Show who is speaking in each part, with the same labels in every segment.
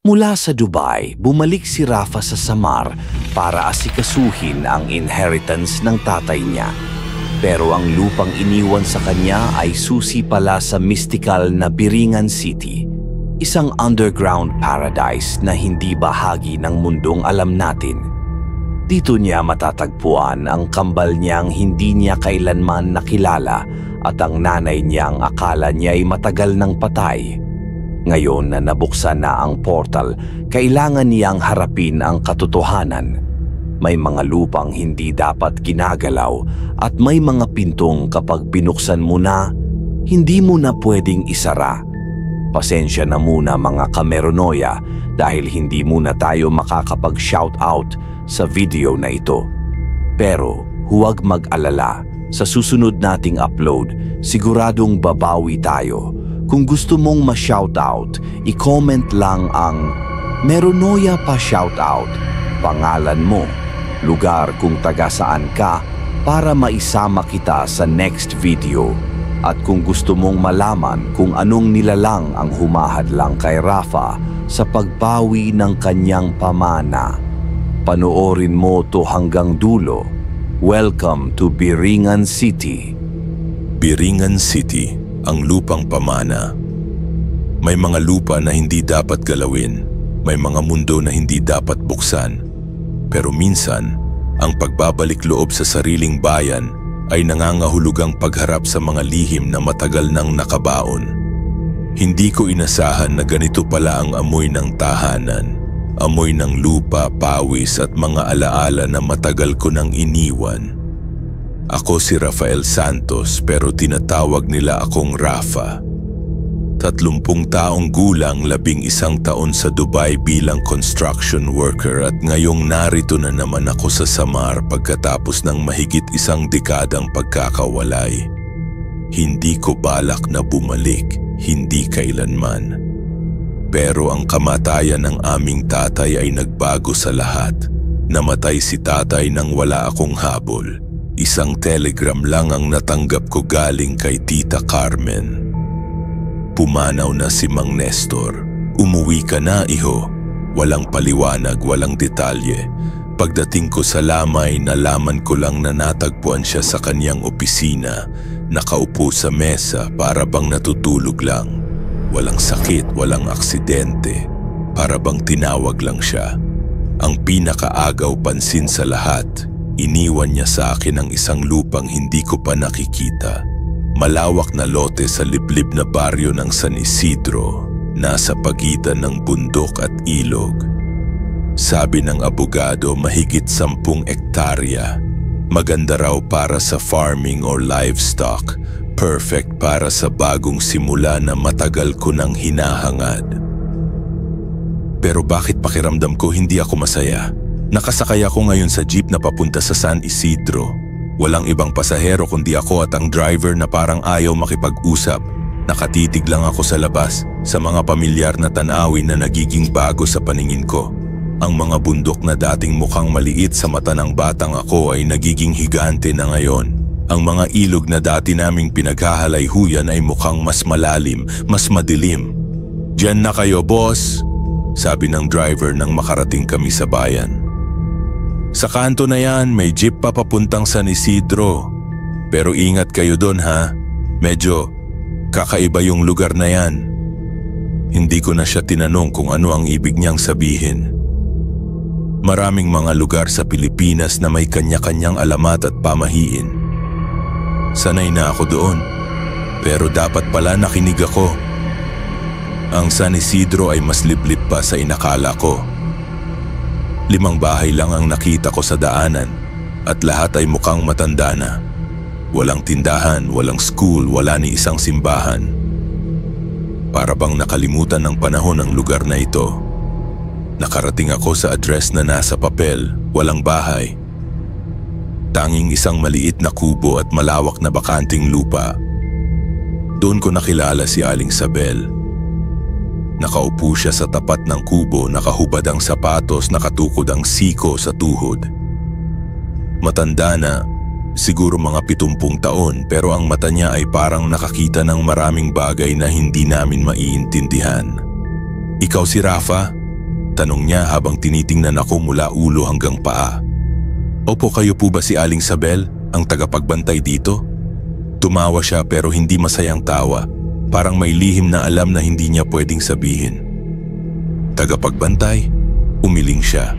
Speaker 1: Mula sa Dubai, bumalik si Rafa sa Samar para asikasuhin ang inheritance ng tatay niya. Pero ang lupang iniwan sa kanya ay susi pala sa mystical na Biringan City, isang underground paradise na hindi bahagi ng mundong alam natin. Dito niya matatagpuan ang kambal niyang hindi niya kailanman nakilala at ang nanay niyang akala niya ay matagal nang patay. Ngayon na nabuksan na ang portal, kailangan niyang harapin ang katotohanan. May mga lupang hindi dapat ginagalaw at may mga pintong kapag binuksan mo na, hindi mo na pwedeng isara. Pasensya na muna mga kameronoya dahil hindi muna tayo makakapag-shoutout sa video na ito. Pero huwag mag-alala, sa susunod nating upload, siguradong babawi tayo. Kung gusto mong ma-shoutout, i-comment lang ang Meronoya pa shoutout, pangalan mo, lugar kung taga saan ka para maisama kita sa next video. At kung gusto mong malaman kung anong nilalang ang humahadlang kay Rafa sa pagbawi ng kanyang pamana, panoorin mo to hanggang dulo. Welcome to Biringan City.
Speaker 2: Biringan City, ang lupang pamana. May mga lupa na hindi dapat galawin, may mga mundo na hindi dapat buksan. Pero minsan, ang pagbabalik loob sa sariling bayan ay nangangahulugang pagharap sa mga lihim na matagal nang nakabaon. Hindi ko inasahan na ganito pala ang amoy ng tahanan, amoy ng lupa, pawis at mga alaala na matagal ko nang iniwan. Ako si Rafael Santos pero tinatawag nila akong Rafa. 30 taong gulang, 11 taon sa Dubai bilang construction worker at ngayong narito na naman ako sa Samar pagkatapos ng mahigit 1 dekadang pagkakawalay. Hindi ko balak na bumalik, hindi kailanman. Pero ang kamatayan ng aming tatay ay nagbago sa lahat. Namatay si tatay nang wala akong habol. Isang telegram lang ang natanggap ko galing kay Tita Carmen. Pumanaw na si Mang Nestor. Umuwi ka na, iho. Walang paliwanag, walang detalye. Pagdating ko sa lamay, nalaman ko lang na natagpuan siya sa kanyang opisina. Nakaupo sa mesa para bang natutulog lang. Walang sakit, walang aksidente. Para bang tinawag lang siya. Ang pinakaagaw pansin sa lahat, iniwan niya sa akin ang isang lupang hindi ko pa nakikita. Malawak na lote sa liblib na baryo ng San Isidro, nasa pagitan ng bundok at ilog. Sabi ng abogado, mahigit 10 ektarya. Maganda raw para sa farming or livestock. Perfect para sa bagong simula na matagal ko nang hinahangad. Pero bakit pakiramdam ko hindi ako masaya? Nakasakay ako ngayon sa jeep na papunta sa San Isidro. Walang ibang pasahero kundi ako at ang driver na parang ayaw makipag-usap. Nakatitig lang ako sa labas, sa mga pamilyar na tanawin na nagiging bago sa paningin ko. Ang mga bundok na dating mukhang maliit sa mata ng batang ako ay nagiging higante na ngayon. Ang mga ilog na dati naming pinaghahalayhuyan ay mukhang mas malalim, mas madilim. "Diyan na kayo, boss," sabi ng driver nang makarating kami sa bayan. "Sa kanto na yan, may jeep pa papuntang San Isidro. Pero ingat kayo doon ha, medyo kakaiba yung lugar na yan." Hindi ko na siya tinanong kung ano ang ibig niyang sabihin. Maraming mga lugar sa Pilipinas na may kanya-kanyang alamat at pamahiin. Sanay na ako doon, pero dapat pala nakinig ako. Ang San Isidro ay mas liblib pa sa inakala ko. 5 bahay lang ang nakita ko sa daanan at lahat ay mukhang matanda na. Walang tindahan, walang school, wala ni isang simbahan. Para bang nakalimutan ng panahon ang lugar na ito. Nakarating ako sa address na nasa papel, walang bahay. Tanging isang maliit na kubo at malawak na bakanting lupa. Doon ko nakilala si Aling Sabel. Nakaupo siya sa tapat ng kubo, nakahubad ang sapatos, nakatukod ang siko sa tuhod. Matanda na, siguro mga 70 taon, pero ang mata niya ay parang nakakita ng maraming bagay na hindi namin maiintindihan. "Ikaw si Rafa?" Tanong niya habang tinitingnan ako mula ulo hanggang paa. Opo, kayo po ba si Aling Sabel, ang tagapagbantay dito? Tumawa siya pero hindi masayang tawa. Parang may lihim na alam na hindi niya pwedeng sabihin. Tagapagbantay? Umiling siya.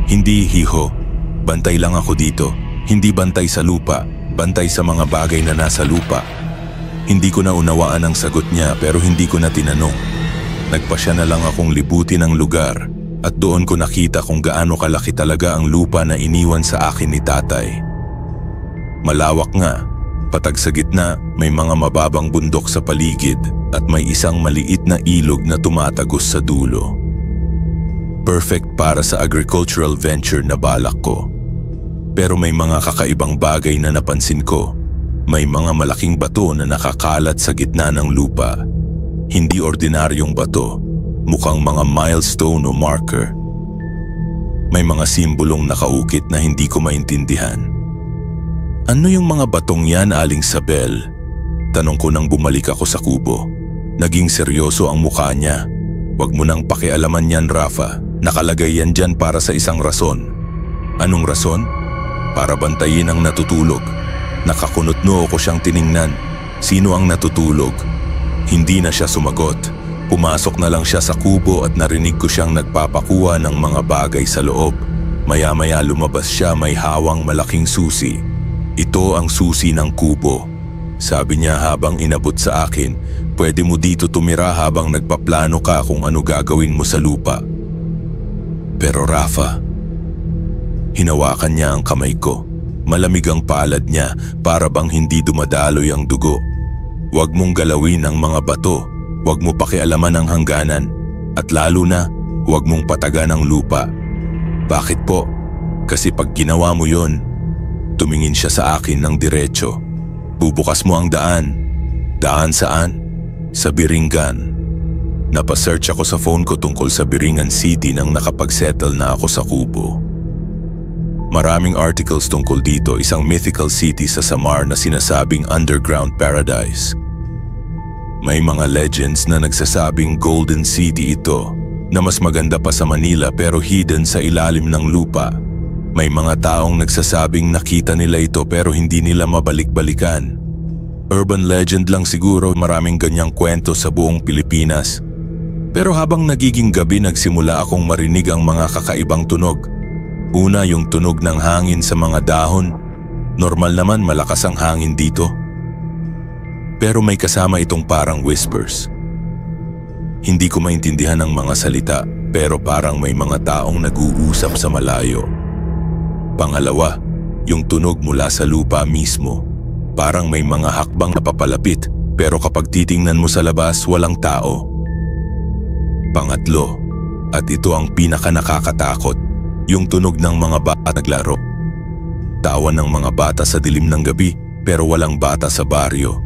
Speaker 2: Hindi, hiho. Bantay lang ako dito. Hindi bantay sa lupa. Bantay sa mga bagay na nasa lupa. Hindi ko na unawaan ang sagot niya pero hindi ko na tinanong. Nagpasya na lang akong libutin ang lugar at doon ko nakita kung gaano kalaki talaga ang lupa na iniwan sa akin ni tatay. Malawak nga, patag sa gitna, may mga mababang bundok sa paligid at may isang maliit na ilog na tumatagos sa dulo. Perfect para sa agricultural venture na balak ko. Pero may mga kakaibang bagay na napansin ko. May mga malaking bato na nakakalat sa gitna ng lupa. Hindi ordinaryong bato, mukhang mga milestone o marker. May mga simbolong nakaukit na hindi ko maintindihan. Ano yung mga batong yan, Aling Sabel? Tanong ko nang bumalik ako sa kubo. Naging seryoso ang mukha niya. Huwag mo nang pakialaman yan, Rafa. Nakalagay yan dyan para sa isang rason. Anong rason? Para bantayin ang natutulog. Nakakunot-noo ko siyang tiningnan. Sino ang natutulog? Hindi na siya sumagot. Pumasok na lang siya sa kubo at narinig ko siyang nagpapakuha ng mga bagay sa loob. Maya-maya lumabas siya, may hawang malaking susi. Ito ang susi ng kubo. Sabi niya habang inabot sa akin, pwede mo dito tumira habang nagpaplano ka kung ano gagawin mo sa lupa. Pero Rafa, hinawakan niya ang kamay ko. Malamig ang palad niya para bang hindi dumadaloy ang dugo. Huwag mong galawin ang mga bato, huwag mo pakialaman ang hangganan, at lalo na, huwag mong patagan ang lupa. Bakit po? Kasi pag ginawa mo yon, tumingin siya sa akin ng diretso. Bubukas mo ang daan. Daan saan? Sa Biringan. Napasearch ako sa phone ko tungkol sa Biringan City nang nakapag-settle na ako sa kubo. Maraming articles tungkol dito, isang mythical city sa Samar na sinasabing underground paradise. May mga legends na nagsasabing golden city ito na mas maganda pa sa Manila pero hidden sa ilalim ng lupa. May mga taong nagsasabing nakita nila ito pero hindi nila mabalik-balikan. Urban legend lang siguro, maraming ganyang kwento sa buong Pilipinas. Pero habang nagiging gabi nagsimula akong marinig ang mga kakaibang tunog. Una yung tunog ng hangin sa mga dahon. Normal naman malakas ang hangin dito. Pero may kasama itong parang whispers. Hindi ko maintindihan ang mga salita pero parang may mga taong nag-uusap sa malayo. Pangalawa, yung tunog mula sa lupa mismo. Parang may mga hakbang na papalapit pero kapag titingnan mo sa labas walang tao. Pangatlo, at ito ang pinaka nakakatakot. Yung tunog ng mga bata naglaro. Tawa ng mga bata sa dilim ng gabi pero walang bata sa baryo.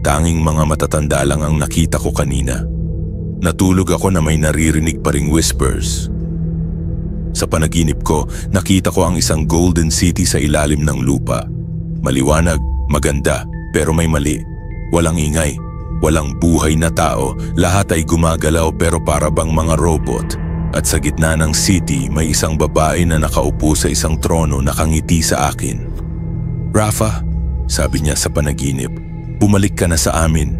Speaker 2: Tanging mga matatanda lang ang nakita ko kanina. Natulog ako na may naririnig pa ring whispers. Sa panaginip ko, nakita ko ang isang golden city sa ilalim ng lupa. Maliwanag, maganda, pero may mali. Walang ingay, walang buhay na tao, lahat ay gumagalaw pero para bang mga robot. At sa gitna ng city, may isang babae na nakaupo sa isang trono nakangiti sa akin. Rafa, sabi niya sa panaginip, bumalik ka na sa amin.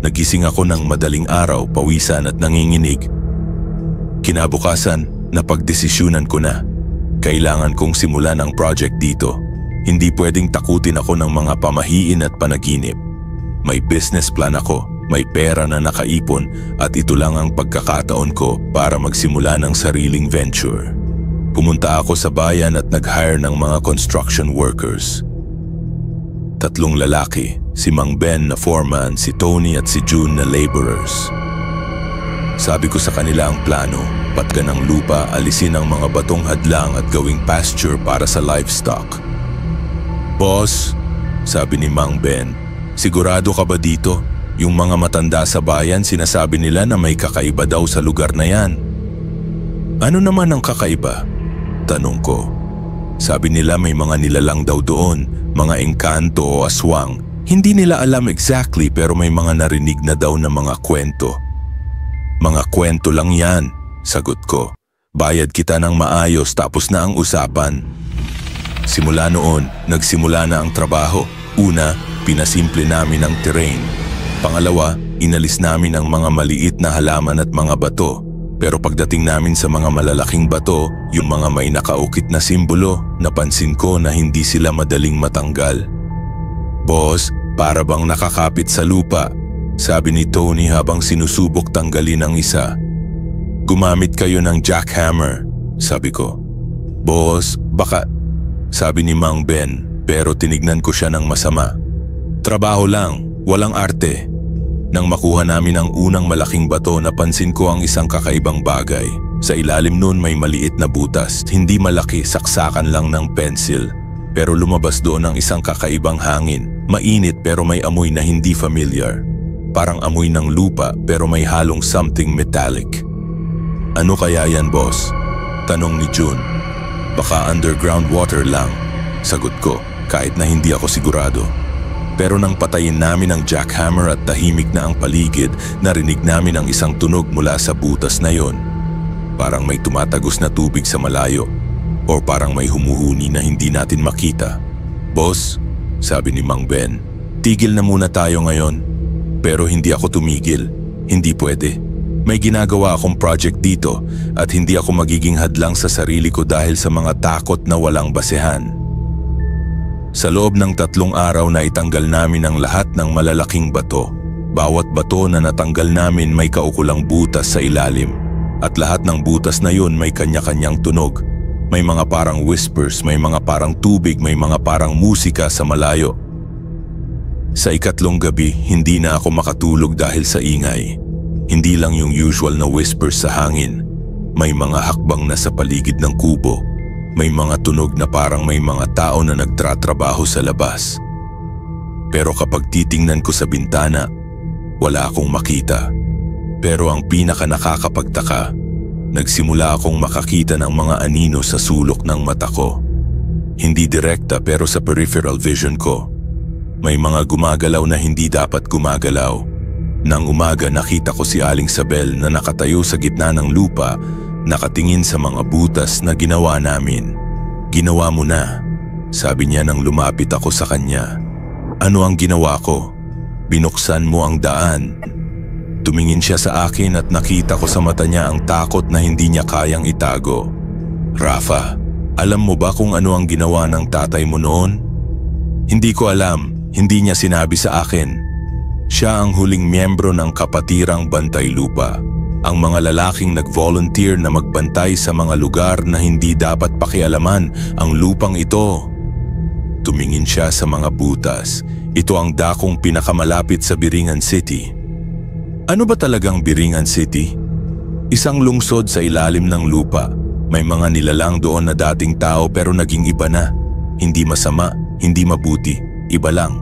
Speaker 2: Nagising ako ng madaling araw, pawisan at nanginginig. Kinabukasan, napagdesisyunan ko na. Kailangan kong simulan ang project dito. Hindi pwedeng takutin ako ng mga pamahiin at panaginip. May business plan ako. May pera na nakaipon at ito lang ang pagkakataon ko para magsimula ng sariling venture. Pumunta ako sa bayan at nag-hire ng mga construction workers. 3 lalaki, si Mang Ben na foreman, si Tony at si June na laborers. Sabi ko sa kanila ang plano, patgan ng lupa, alisin ang mga batong hadlang at gawing pasture para sa livestock. Boss, sabi ni Mang Ben, sigurado ka ba dito? Yung mga matanda sa bayan sinasabi nila na may kakaiba daw sa lugar na yan. Ano naman ang kakaiba? Tanong ko. Sabi nila may mga nilalang daw doon, mga engkanto o aswang. Hindi nila alam exactly pero may mga narinig na daw na mga kwento. Mga kwento lang yan, sagot ko. Bayad kita ng maayos tapos na ang usapan. Simula noon, nagsimula na ang trabaho. Una, pinasimple namin ang terrain. Pangalawa, inalis namin ang mga maliit na halaman at mga bato. Pero pagdating namin sa mga malalaking bato, yung mga may nakaukit na simbolo, napansin ko na hindi sila madaling matanggal. Boss, para bang nakakapit sa lupa, sabi ni Tony habang sinusubok tanggalin ang isa. Gumamit kayo ng jackhammer, sabi ko. Boss, baka, sabi ni Mang Ben, pero tinignan ko siya ng masama. Trabaho lang, walang arte. Nang makuha namin ang unang malaking bato, napansin ko ang isang kakaibang bagay. Sa ilalim nun may maliit na butas, hindi malaki, saksakan lang ng pencil. Pero lumabas doon ang isang kakaibang hangin. Mainit pero may amoy na hindi familiar. Parang amoy ng lupa pero may halong something metallic. Ano kaya yan, boss? Tanong ni June. Baka underground water lang, sagot ko kahit na hindi ako sigurado. Pero nang patayin namin ang jackhammer at tahimik na ang paligid, narinig namin ang isang tunog mula sa butas na yon. Parang may tumatagos na tubig sa malayo o parang may humuhuni na hindi natin makita. Boss, sabi ni Mang Ben, tigil na muna tayo ngayon. Pero hindi ako tumigil. Hindi pwede. May ginagawa akong project dito at hindi ako magiging hadlang sa sarili ko dahil sa mga takot na walang basehan. Sa loob ng 3 araw na itanggal namin ang lahat ng malalaking bato. Bawat bato na natanggal namin may kaukulang butas sa ilalim. At lahat ng butas na yun may kanya-kanyang tunog. May mga parang whispers, may mga parang tubig, may mga parang musika sa malayo. Sa ikatlong gabi, hindi na ako makatulog dahil sa ingay. Hindi lang yung usual na whispers sa hangin. May mga hakbang na sa paligid ng kubo. May mga tunog na parang may mga tao na nagtratrabaho sa labas. Pero kapag titingnan ko sa bintana, wala akong makita. Pero ang pinaka nakakapagtaka, nagsimula akong makakita ng mga anino sa sulok ng mata ko. Hindi direkta pero sa peripheral vision ko. May mga gumagalaw na hindi dapat gumagalaw. Nang umaga nakita ko si Aling Sabel na nakatayo sa gitna ng lupa, nakatingin sa mga butas na ginawa namin. Ginawa mo na, sabi niya nang lumapit ako sa kanya. Ano ang ginawa ko? Binuksan mo ang daan. Tumingin siya sa akin at nakita ko sa mata niya ang takot na hindi niya kayang itago. Rafa, alam mo ba kung ano ang ginawa ng tatay mo noon? Hindi ko alam, hindi niya sinabi sa akin. Siya ang huling miyembro ng Kapatirang Bantay Lupa, ang mga lalaking nag-volunteer na magbantay sa mga lugar na hindi dapat pakialaman ang lupang ito. Tumingin siya sa mga butas. Ito ang dakong pinakamalapit sa Biringan City. Ano ba talagang Biringan City? Isang lungsod sa ilalim ng lupa. May mga nilalang doon na dating tao pero naging iba na. Hindi masama, hindi mabuti, iba lang.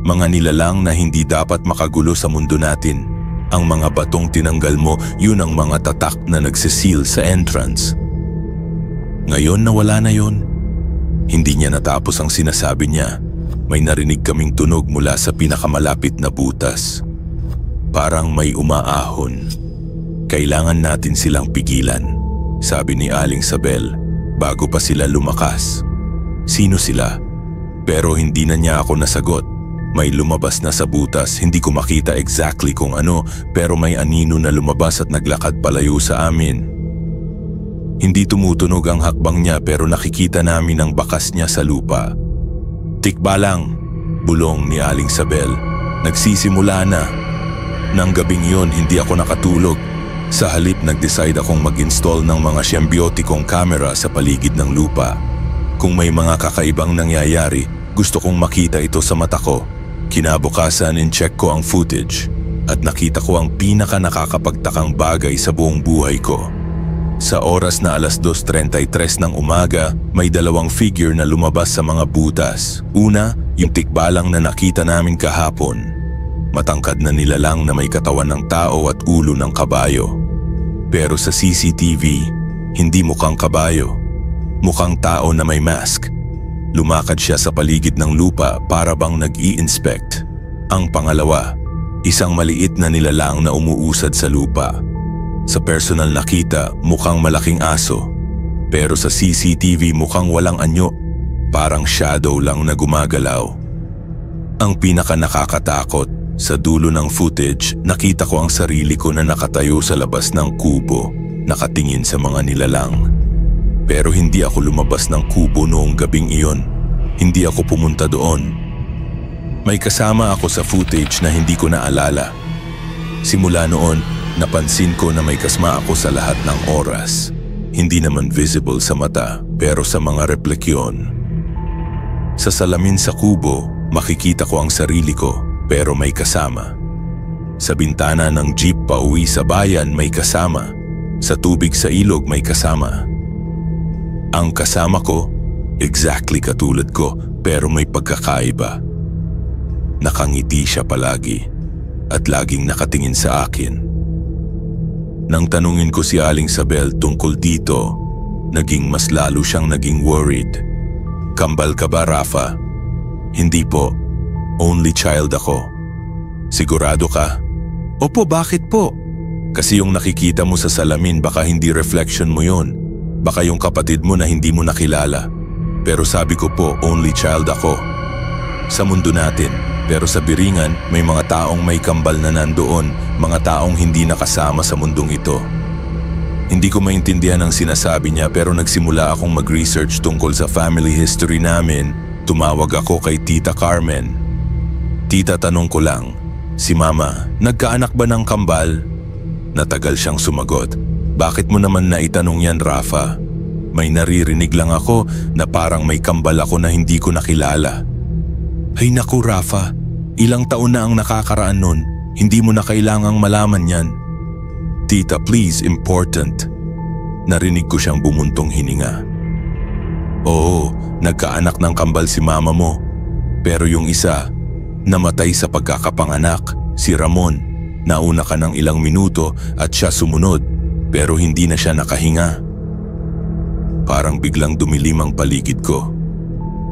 Speaker 2: Mga nilalang na hindi dapat makagulo sa mundo natin. Ang mga batong tinanggal mo, yun ang mga tatak na nagsisil sa entrance. Ngayon nawala na yun. Hindi niya natapos ang sinasabi niya. May narinig kaming tunog mula sa pinakamalapit na butas. Parang may umaahon. Kailangan natin silang pigilan, sabi ni Aling Sabel bago pa sila lumakas. Sino sila? Pero hindi na niya ako nasagot. May lumabas na sa butas, hindi ko makita exactly kung ano, pero may anino na lumabas at naglakad palayo sa amin. Hindi tumutunog ang hakbang niya pero nakikita namin ang bakas niya sa lupa. Tikbalang, bulong ni Aling Sabel. Nagsisimula na. Nang gabing yon, hindi ako nakatulog. Sa halip, nag-decide akong mag-install ng mga symbiotikong camera sa paligid ng lupa. Kung may mga kakaibang nangyayari, gusto kong makita ito sa mata ko. Kinabukasan, in-check ko ang footage at nakita ko ang pinaka nakakapagtakang bagay sa buong buhay ko. Sa oras na 2:33 ng umaga, may dalawang figure na lumabas sa mga butas. Una, yung tikbalang na nakita namin kahapon. Matangkad na nilalang na may katawan ng tao at ulo ng kabayo. Pero sa CCTV, hindi mukhang kabayo. Mukhang tao na may mask. Lumakad siya sa paligid ng lupa para bang nag-i-inspect. Ang pangalawa, isang maliit na nilalang na umuusad sa lupa. Sa personal nakita, mukhang malaking aso. Pero sa CCTV mukhang walang anyo, parang shadow lang na gumagalaw. Ang pinaka nakakatakot, sa dulo ng footage, nakita ko ang sarili ko na nakatayo sa labas ng kubo, nakatingin sa mga nilalang. Pero hindi ako lumabas ng kubo noong gabing iyon. Hindi ako pumunta doon. May kasama ako sa footage na hindi ko naalala. Simula noon, napansin ko na may kasma ako sa lahat ng oras. Hindi naman visible sa mata, pero sa mga refleksyon. Sa salamin sa kubo, makikita ko ang sarili ko, pero may kasama. Sa bintana ng jeep pauwi sa bayan, may kasama. Sa tubig sa ilog, may kasama. Ang kasama ko, exactly katulad ko, pero may pagkakaiba. Nakangiti siya palagi at laging nakatingin sa akin. Nang tanungin ko si Aling Sabel tungkol dito, naging mas lalo siyang naging worried. Kambal ka ba, Rafa? Hindi po. Only child ako. Sigurado ka? Opo, bakit po? Kasi yung nakikita mo sa salamin baka hindi reflection mo yon. Baka yung kapatid mo na hindi mo nakilala. Pero sabi ko po, only child ako. Sa mundo natin, pero sa Biringan, may mga taong may kambal na nandoon, mga taong hindi nakasama sa mundong ito. Hindi ko maintindihan ang sinasabi niya pero nagsimula akong mag-research tungkol sa family history namin. Tumawag ako kay Tita Carmen. Tita, tanong ko lang, si Mama, nagkaanak ba ng kambal? Natagal siyang sumagot. Bakit mo naman naitanong yan, Rafa? May naririnig lang ako na parang may kambal ako na hindi ko nakilala. Ay naku, Rafa, ilang taon na ang nakakaraan nun, hindi mo na kailangang malaman yan. Tita, please, important. Narinig ko siyang bumuntong hininga. Oo, nagkaanak ng kambal si Mama mo. Pero yung isa, namatay sa pagkakapanganak, si Ramon. Nauna ka ng ilang minuto at siya sumunod, pero hindi na siya nakahinga. Parang biglang dumilim ang paligid ko.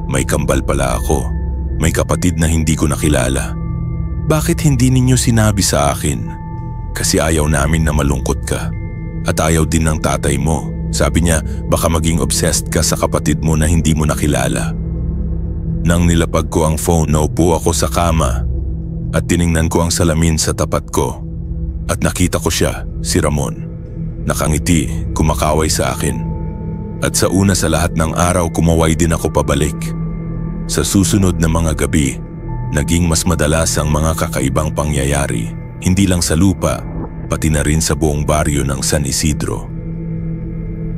Speaker 2: May kambal pala ako. May kapatid na hindi ko nakilala. Bakit hindi ninyo sinabi sa akin? Kasi ayaw namin na malungkot ka. At ayaw din ng tatay mo. Sabi niya, baka maging obsessed ka sa kapatid mo na hindi mo nakilala. Nang nilapag ko ang phone, naupo ako sa kama at tiningnan ko ang salamin sa tapat ko. At nakita ko siya, si Ramon. Nakangiti, kumakaway sa akin. At sa una sa lahat ng araw, kumaway din ako pabalik. Sa susunod na mga gabi, naging mas madalas ang mga kakaibang pangyayari, hindi lang sa lupa, pati na rin sa buong baryo ng San Isidro.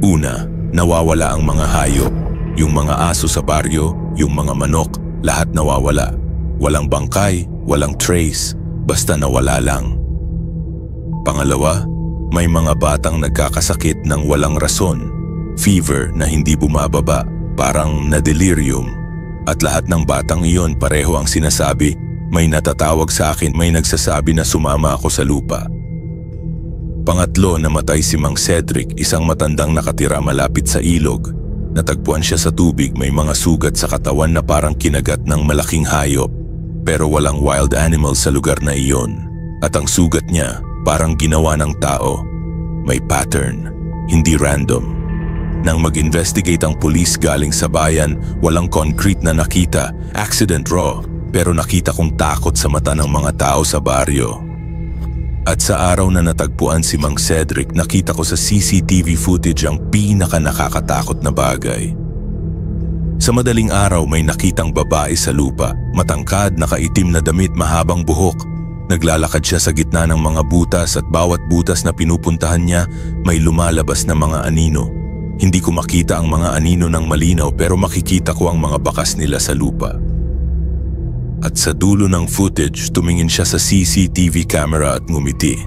Speaker 2: Una, nawawala ang mga hayop, yung mga aso sa baryo, yung mga manok, lahat nawawala. Walang bangkay, walang trace, basta nawala lang. Pangalawa, may mga batang nagkakasakit ng walang rason, fever na hindi bumababa, parang na-delirium. At lahat ng batang iyon pareho ang sinasabi, may natatawag sa akin, may nagsasabi na sumama ako sa lupa. Pangatlo, namatay si Mang Cedric, isang matandang nakatira malapit sa ilog. Natagpuan siya sa tubig, may mga sugat sa katawan na parang kinagat ng malaking hayop. Pero walang wild animal sa lugar na iyon. At ang sugat niya, parang ginawa ng tao. May pattern, hindi random. Nang mag-investigate ang pulis galing sa bayan, walang concrete na nakita, accident raw, pero nakita kong takot sa mata ng mga tao sa baryo. At sa araw na natagpuan si Mang Cedric, nakita ko sa CCTV footage ang pinaka-nakakatakot na bagay. Sa madaling araw may nakitang babae sa lupa, matangkad, nakaitim na damit, mahabang buhok. Naglalakad siya sa gitna ng mga butas at bawat butas na pinupuntahan niya may lumalabas na mga anino. Hindi ko makita ang mga anino ng malinaw pero makikita ko ang mga bakas nila sa lupa. At sa dulo ng footage, tumingin siya sa CCTV camera at ngumiti.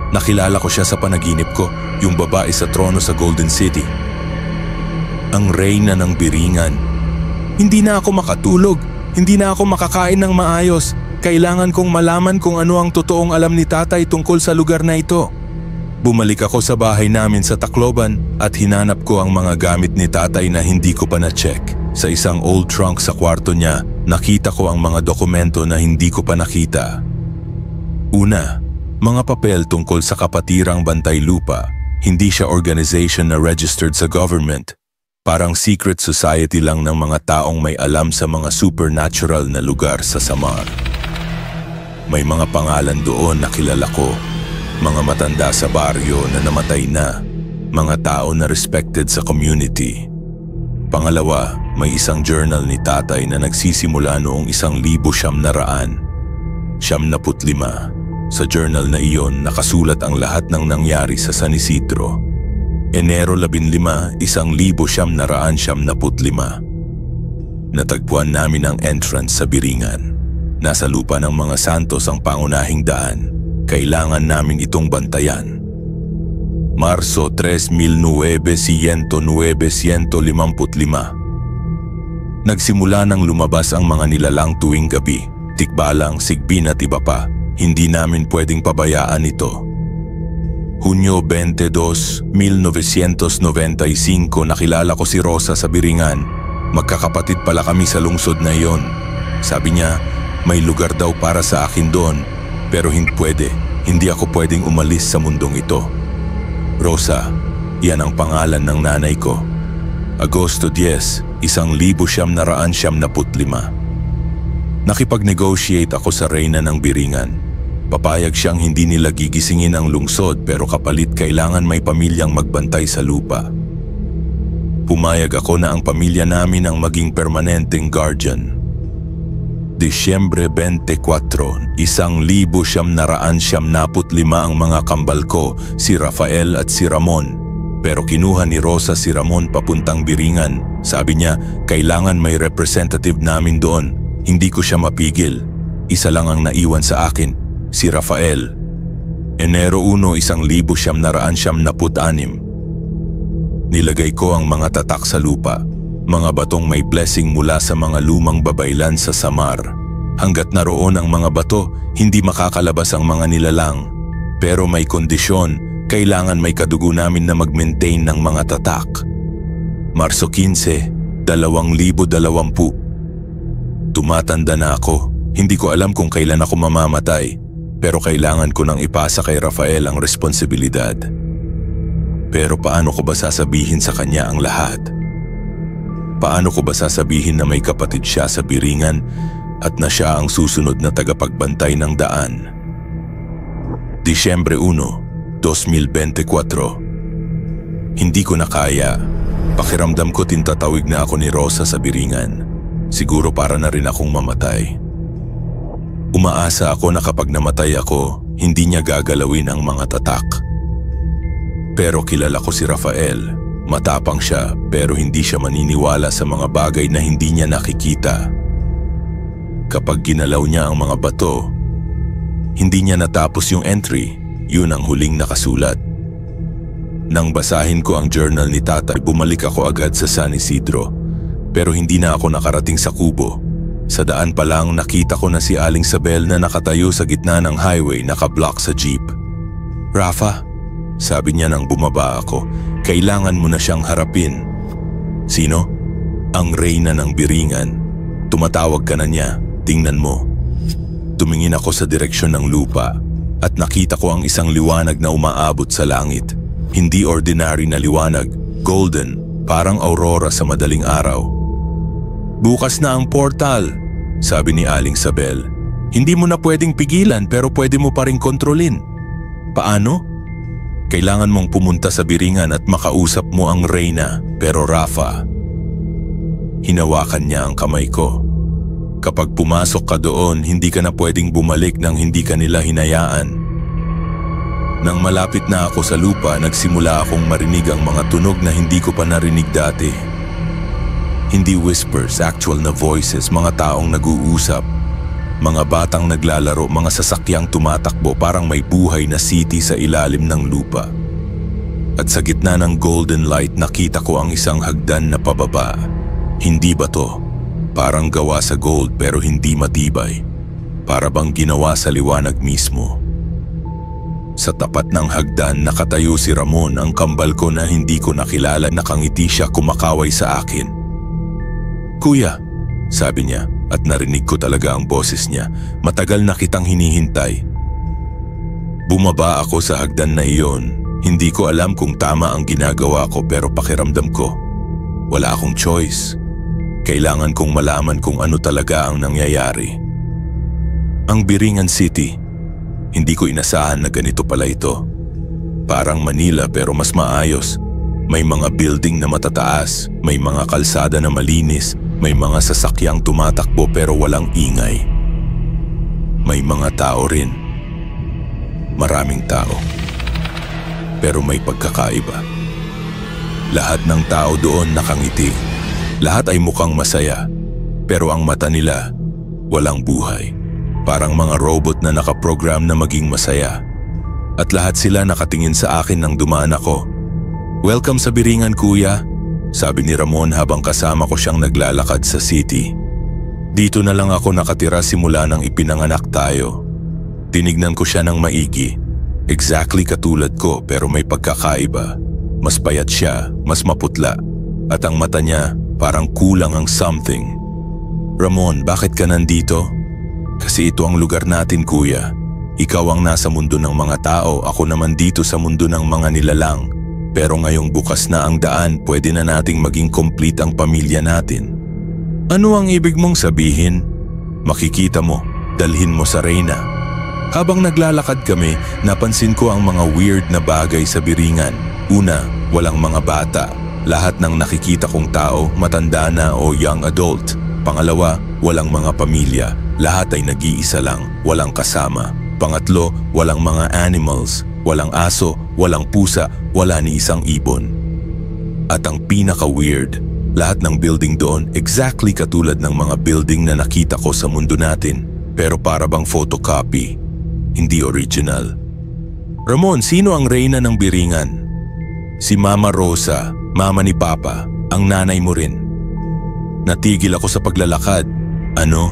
Speaker 2: Nakilala ko siya sa panaginip ko, yung babae sa trono sa Golden City. Ang reyna ng Biringan. Hindi na ako makatulog, hindi na ako makakain ng maayos. Kailangan kong malaman kung ano ang totoong alam ni tatay tungkol sa lugar na ito. Bumalik ako sa bahay namin sa Tacloban at hinanap ko ang mga gamit ni tatay na hindi ko pa na-check. Sa isang old trunk sa kwarto niya, nakita ko ang mga dokumento na hindi ko pa nakita. Una, Mga papel tungkol sa kapatirang bantay lupa. Hindi siya organization na registered sa government. Parang secret society lang ng mga taong may alam sa mga supernatural na lugar sa Samar. May mga pangalan doon na kilala ko. Mga matanda sa baryo na namatay na. Mga tao na respected sa community. Pangalawa, may isang journal ni tatay na nagsisimula noong 1975. Sa journal na iyon, nakasulat ang lahat ng nangyari sa San Isidro. Enero 15, 1975. Natagpuan namin ang entrance sa Biringan. Nasa lupa ng mga santos ang pangunahing daan. Kailangan namin itong bantayan. Marso 3, 1955. Nagsimula nang lumabas ang mga nilalang tuwing gabi. Tikbalang, sigbin at iba pa. Hindi namin pwedeng pabayaan ito. Hunyo 22, 1995, nakilala ko si Rosa sa Biringan. Magkakapatid pala kami sa lungsod na iyon. Sabi niya, may lugar daw para sa akin doon, pero hindi pwede. Hindi ako pwedeng umalis sa mundong ito. Rosa, yan ang pangalan ng nanay ko. Agosto 10, 1975. Nakipag-negotiate ako sa reyna ng Biringan. Papayag siyang hindi nila gigisingin ang lungsod pero kapalit kailangan may pamilyang magbantay sa lupa. Pumayag ako na ang pamilya namin ang maging permanenteng guardian. Disyembre 24, 1975 ang mga kambal ko, si Rafael at si Ramon. Pero kinuha ni Rosa si Ramon papuntang Biringan. Sabi niya, kailangan may representative namin doon. Hindi ko siya mapigil. Isa lang ang naiwan sa akin, si Rafael. Enero 1, 1976. Nilagay ko ang mga tatak sa lupa. Mga batong may blessing mula sa mga lumang babaylan sa Samar. Hanggat naroon ang mga bato, hindi makakalabas ang mga nilalang. Pero may kondisyon, kailangan may kadugo namin na mag-maintain ng mga tatak. Marso 15, 2020. Tumatanda na ako. Hindi ko alam kung kailan ako mamamatay, pero kailangan ko nang ipasa kay Rafael ang responsibilidad. Pero paano ko ba sasabihin sa kanya ang lahat? Paano ko ba sasabihin na may kapatid siya sa Biringan at na siya ang susunod na tagapagbantay ng daan? Disyembre 1, 2024. Hindi ko na kaya. Pakiramdam ko tintatawig na ako ni Rosa sa Biringan. Siguro para na rin akong mamatay. Umaasa ako na kapag namatay ako, hindi niya gagalawin ang mga tatak. Pero kilala ko si Rafael. Matapang siya pero hindi siya maniniwala sa mga bagay na hindi niya nakikita. Kapag ginalaw niya ang mga bato, hindi niya natapos yung entry, yun ang huling nakasulat. Nang basahin ko ang journal ni tatay, bumalik ako agad sa San Isidro. Pero hindi na ako nakarating sa kubo. Sa daan pa lang nakita ko na si Aling Sabel na nakatayo sa gitna ng highway nakablock sa jeep. Rafa, sabi niya nang bumaba ako, kailangan mo na siyang harapin. Sino? Ang reyna ng Biringan. Tumatawag ka na niya, tingnan mo. Tumingin ako sa direksyon ng lupa at nakita ko ang isang liwanag na umaabot sa langit. Hindi ordinary na liwanag, golden, parang aurora sa madaling araw. Bukas na ang portal, sabi ni Aling Sabel. Hindi mo na pwedeng pigilan pero pwede mo pa rin kontrolin. Paano? Kailangan mong pumunta sa Biringan at makausap mo ang reyna. Pero Rafa, hinawakan niya ang kamay ko. Kapag pumasok ka doon, hindi ka na pwedeng bumalik nang hindi ka nila hinayaan. Nang malapit na ako sa lupa, nagsimula akong marinig ang mga tunog na hindi ko pa narinig dati. Hindi whispers, actual na voices, mga taong nag-uusap. Mga batang naglalaro, mga sasakyang tumatakbo, parang may buhay na city sa ilalim ng lupa. At sa gitna ng golden light nakita ko ang isang hagdan na pababa. Hindi bato, parang gawa sa gold pero hindi matibay. Para bang ginawa sa liwanag mismo. Sa tapat ng hagdan nakatayo si Ramon, ang kambal ko na hindi ko nakilala. Nakangiti siya, kumakaway sa akin. Kuya, sabi niya. At narinig ko talaga ang boses niya. Matagal na kitang hinihintay. Bumaba ako sa hagdan na iyon. Hindi ko alam kung tama ang ginagawa ko pero pakiramdam ko, wala akong choice. Kailangan kong malaman kung ano talaga ang nangyayari. Ang Biringan City, hindi ko inasahan na ganito pala ito. Parang Manila pero mas maayos. May mga building na matataas, may mga kalsada na malinis, may mga sasakyang tumatakbo pero walang ingay. May mga tao rin. Maraming tao. Pero may pagkakaiba. Lahat ng tao doon nakangiti. Lahat ay mukhang masaya. Pero ang mata nila, walang buhay. Parang mga robot na nakaprogram na maging masaya. At lahat sila nakatingin sa akin nang dumaan ako. "Welcome sa Biringan, kuya," sabi ni Ramon habang kasama ko siyang naglalakad sa city. Dito na lang ako nakatira simula nang ipinanganak tayo. Tinignan ko siya ng maigi. Exactly katulad ko pero may pagkakaiba. Mas payat siya, mas maputla. At ang mata niya parang kulang ang something. "Ramon, bakit ka nandito?" "Kasi ito ang lugar natin, kuya. Ikaw ang nasa mundo ng mga tao, ako naman dito sa mundo ng mga nilalang. Pero ngayong bukas na ang daan, pwede na nating maging complete ang pamilya natin." "Ano ang ibig mong sabihin?" "Makikita mo, dalhin mo sa Reyna." Habang naglalakad kami, napansin ko ang mga weird na bagay sa Biringan. Una, walang mga bata. Lahat ng nakikita kong tao, matanda na o young adult. Pangalawa, walang mga pamilya. Lahat ay nag-iisa lang, walang kasama. Pangatlo, walang mga animals. Walang aso, walang pusa, wala ni isang ibon. At ang pinaka-weird, lahat ng building doon exactly katulad ng mga building na nakita ko sa mundo natin. Pero para bang photocopy. Hindi original. "Ramon, sino ang reyna ng Biringan?" "Si Mama Rosa, mama ni Papa, ang nanay mo rin." Natigil ako sa paglalakad. "Ano?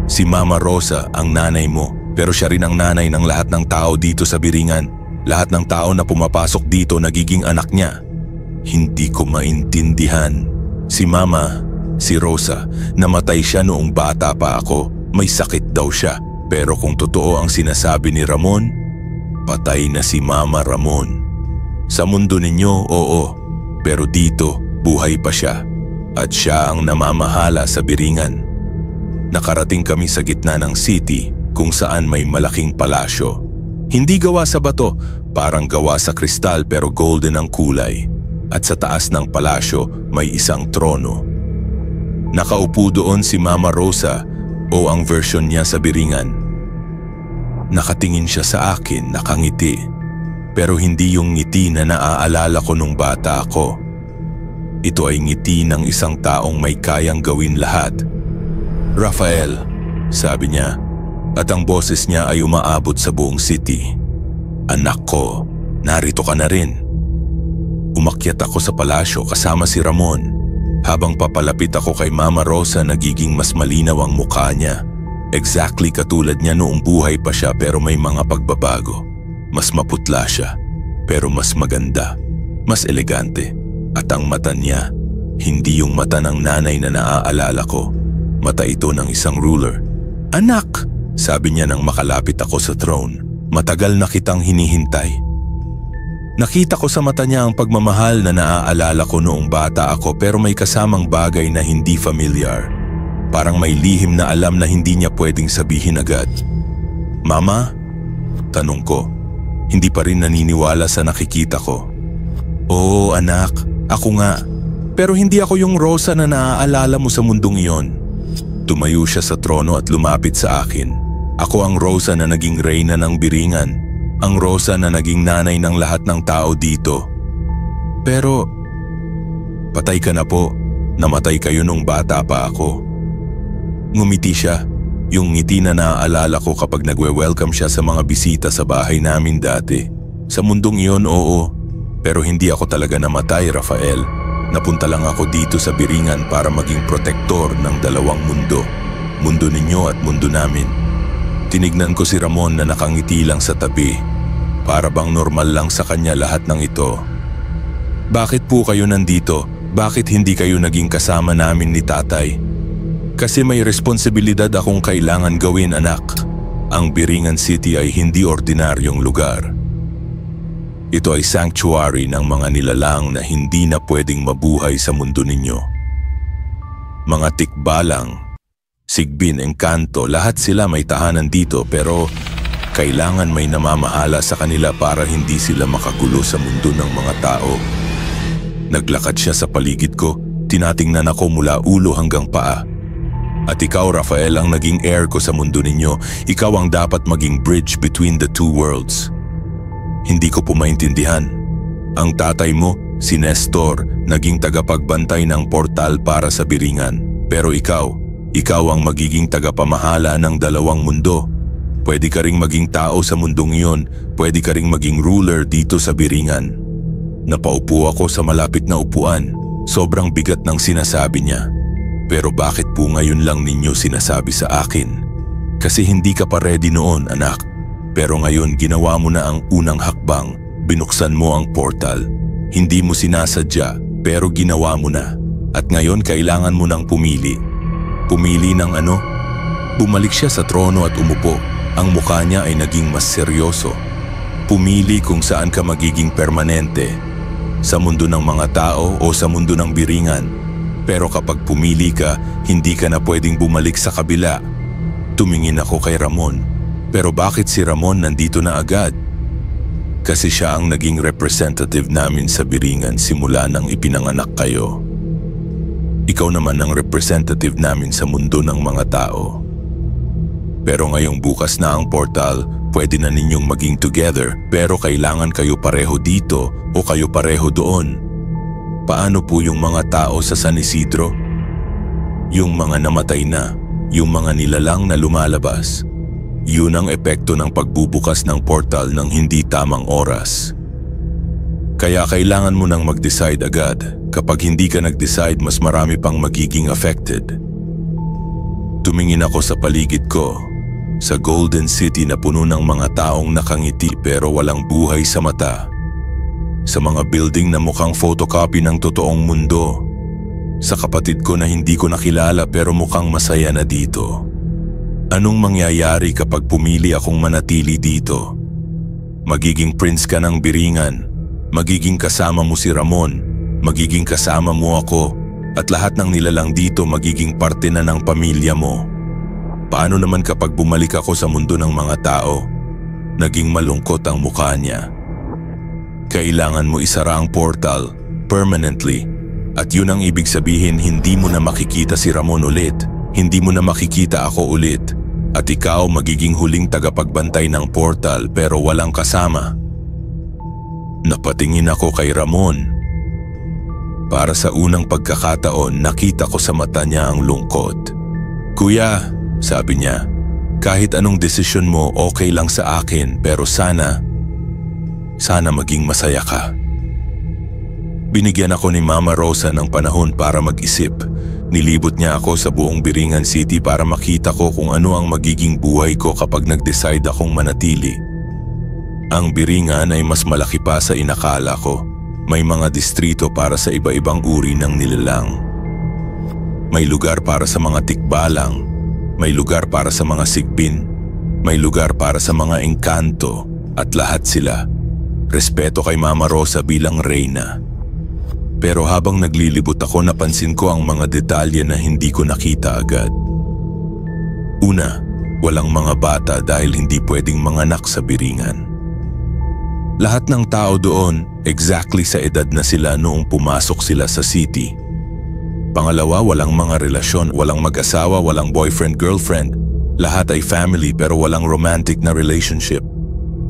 Speaker 2: Si Mama Rosa ang nanay mo, pero siya rin ang nanay ng lahat ng tao dito sa Biringan. Lahat ng tao na pumapasok dito nagiging anak niya." Hindi ko maintindihan. Si Mama, si Rosa, namatay siya noong bata pa ako. May sakit daw siya. Pero kung totoo ang sinasabi ni Ramon, patay na si Mama Ramon. Sa mundo ninyo, oo. Pero dito, buhay pa siya. At siya ang namamahala sa Biringan. Nakarating kami sa gitna ng city kung saan may malaking palasyo. Hindi gawa sa bato, parang gawa sa kristal pero golden ang kulay. At sa taas ng palasyo may isang trono. Nakaupo doon si Mama Rosa o ang version niya sa Biringan. Nakatingin siya sa akin, nakangiti. Pero hindi yung ngiti na naaalala ko nung bata ako. Ito ay ngiti ng isang taong may kayang gawin lahat. "Rafael," sabi niya, at ang boses niya ay umaabot sa buong city. "Anak ko, narito ka na rin." Umakyat ako sa palasyo kasama si Ramon. Habang papalapit ako kay Mama Rosa, nagiging mas malinaw ang mukha niya. Exactly katulad niya noong buhay pa siya pero may mga pagbabago. Mas maputla siya, pero mas maganda, mas elegante. At ang mata niya, hindi yung mata ng nanay na naaalala ko. Mata ito ng isang ruler. "Anak," sabi niya nang makalapit ako sa throne. "Matagal na kitang hinihintay." Nakita ko sa mata niya ang pagmamahal na naaalala ko noong bata ako pero may kasamang bagay na hindi familiar. Parang may lihim na alam na hindi niya pwedeng sabihin agad. "Mama?" tanong ko. Hindi pa rin naniniwala sa nakikita ko. "Oo anak, ako nga. Pero hindi ako yung Rosa na naaalala mo sa mundong iyon." Tumayo siya sa trono at lumapit sa akin. Ako ang Rosa na naging reyna ng Biringan. Ang Rosa na naging nanay ng lahat ng tao dito. "Pero, patay ka na po. Namatay kayo nung bata pa ako." Ngumiti siya, yung ngiti na naaalala ko kapag nagwe-welcome siya sa mga bisita sa bahay namin dati. Sa mundong iyon, oo. Pero hindi ako talaga namatay, Rafael. Napunta lang ako dito sa Biringan para maging protektor ng dalawang mundo. Mundo ninyo at mundo namin. Tinignan ko si Ramon na nakangiti lang sa tabi. Para bang normal lang sa kanya lahat ng ito. "Bakit po kayo nandito? Bakit hindi kayo naging kasama namin ni tatay?" "Kasi may responsibilidad akong kailangan gawin, anak." Ang Biringan City ay hindi ordinaryong lugar. Ito ay sanctuary ng mga nilalang na hindi na pwedeng mabuhay sa mundo ninyo. Mga tikbalang, sigbin, engkanto, lahat sila may tahanan dito pero kailangan may namamahala sa kanila para hindi sila makagulo sa mundo ng mga tao. Naglakad siya sa paligid ko, tinatingnan ako mula ulo hanggang paa. At ikaw, Rafael, ang naging heir ko sa mundo ninyo. Ikaw ang dapat maging bridge between the two worlds. Hindi ko po maintindihan. Ang tatay mo, si Nestor, naging tagapagbantay ng portal para sa Biringan. Pero ikaw ang magiging tagapamahala ng dalawang mundo. Pwede ka ring maging tao sa mundong iyon. Pwede ka ring maging ruler dito sa Biringan. Napaupo ako sa malapit na upuan. Sobrang bigat ng sinasabi niya. Pero bakit po ngayon lang ninyo sinasabi sa akin? Kasi hindi ka pa ready noon, anak. Pero ngayon ginawa mo na ang unang hakbang. Binuksan mo ang portal. Hindi mo sinasadya, pero ginawa mo na. At ngayon kailangan mo nang pumili. Pumili ng ano? Bumalik siya sa trono at umupo. Ang mukha niya ay naging mas seryoso. Pumili kung saan ka magiging permanente. Sa mundo ng mga tao o sa mundo ng Biringan. Pero kapag pumili ka, hindi ka na pwedeng bumalik sa kabila. Tumingin ako kay Ramon. Pero bakit si Ramon nandito na agad? Kasi siya ang naging representative namin sa Biringan simula nang ipinanganak kayo. Ikaw naman ang representative namin sa mundo ng mga tao. Pero ngayong bukas na ang portal, pwede na ninyong maging together pero kailangan kayo pareho dito o kayo pareho doon. Paano po yung mga tao sa San Isidro? Yung mga namatay na, yung mga nilalang na lumalabas. Yun ang epekto ng pagbubukas ng portal ng hindi tamang oras. Kaya kailangan mo nang mag-decide agad. Kapag hindi ka nag-decide, mas marami pang magiging affected. Tumingin ako sa paligid ko, sa Golden City na puno ng mga taong nakangiti pero walang buhay sa mata. Sa mga building na mukhang photocopy ng totoong mundo. Sa kapatid ko na hindi ko nakilala pero mukhang masaya na dito. Anong mangyayari kapag pumili akong manatili dito? Magiging prince ka ng Biringan. Magiging kasama mo si Ramon. Magiging kasama mo ako. At lahat ng nilalang dito magiging parte na ng pamilya mo. Paano naman kapag bumalik ako sa mundo ng mga tao? Naging malungkot ang mukha niya. Kailangan mo isara ang portal permanently. At yun ang ibig sabihin hindi mo na makikita si Ramon ulit. Hindi mo na makikita ako ulit. At ikaw magiging huling tagapagbantay ng portal pero walang kasama. Napatingin ako kay Ramon. Para sa unang pagkakataon nakita ko sa mata niya ang lungkot. Kuya, sabi niya, kahit anong desisyon mo okay lang sa akin pero sana maging masaya ka. Binigyan ako ni Mama Rosa ng panahon para mag-isip. Nilibot niya ako sa buong Biringan City para makita ko kung ano ang magiging buhay ko kapag nag-decide akong manatili. Ang Biringan ay mas malaki pa sa inakala ko. May mga distrito para sa iba-ibang uri ng nilalang. May lugar para sa mga tikbalang. May lugar para sa mga sigbin. May lugar para sa mga engkanto. At lahat sila. Respeto kay Mama Rosa bilang reyna. Pero habang naglilibot ako napansin ko ang mga detalye na hindi ko nakita agad. Una, walang mga bata dahil hindi pwedeng manganak sa Biringan. Lahat ng tao doon exactly sa edad na sila noong pumasok sila sa city. Pangalawa, walang mga relasyon, walang mag-asawa, walang boyfriend-girlfriend. Lahat ay family pero walang romantic na relationship.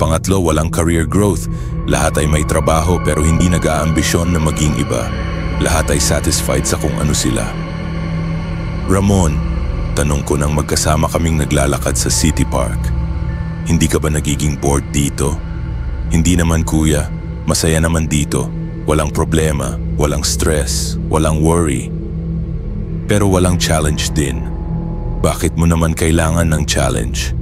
Speaker 2: Pangatlo, walang career growth. Lahat ay may trabaho pero hindi nag-aambisyon na maging iba. Lahat ay satisfied sa kung ano sila. Ramon, tanong ko nang magkasama kaming naglalakad sa City Park. Hindi ka ba nagiging bored dito? Hindi naman kuya, masaya naman dito. Walang problema, walang stress, walang worry. Pero walang challenge din. Bakit mo naman kailangan ng challenge?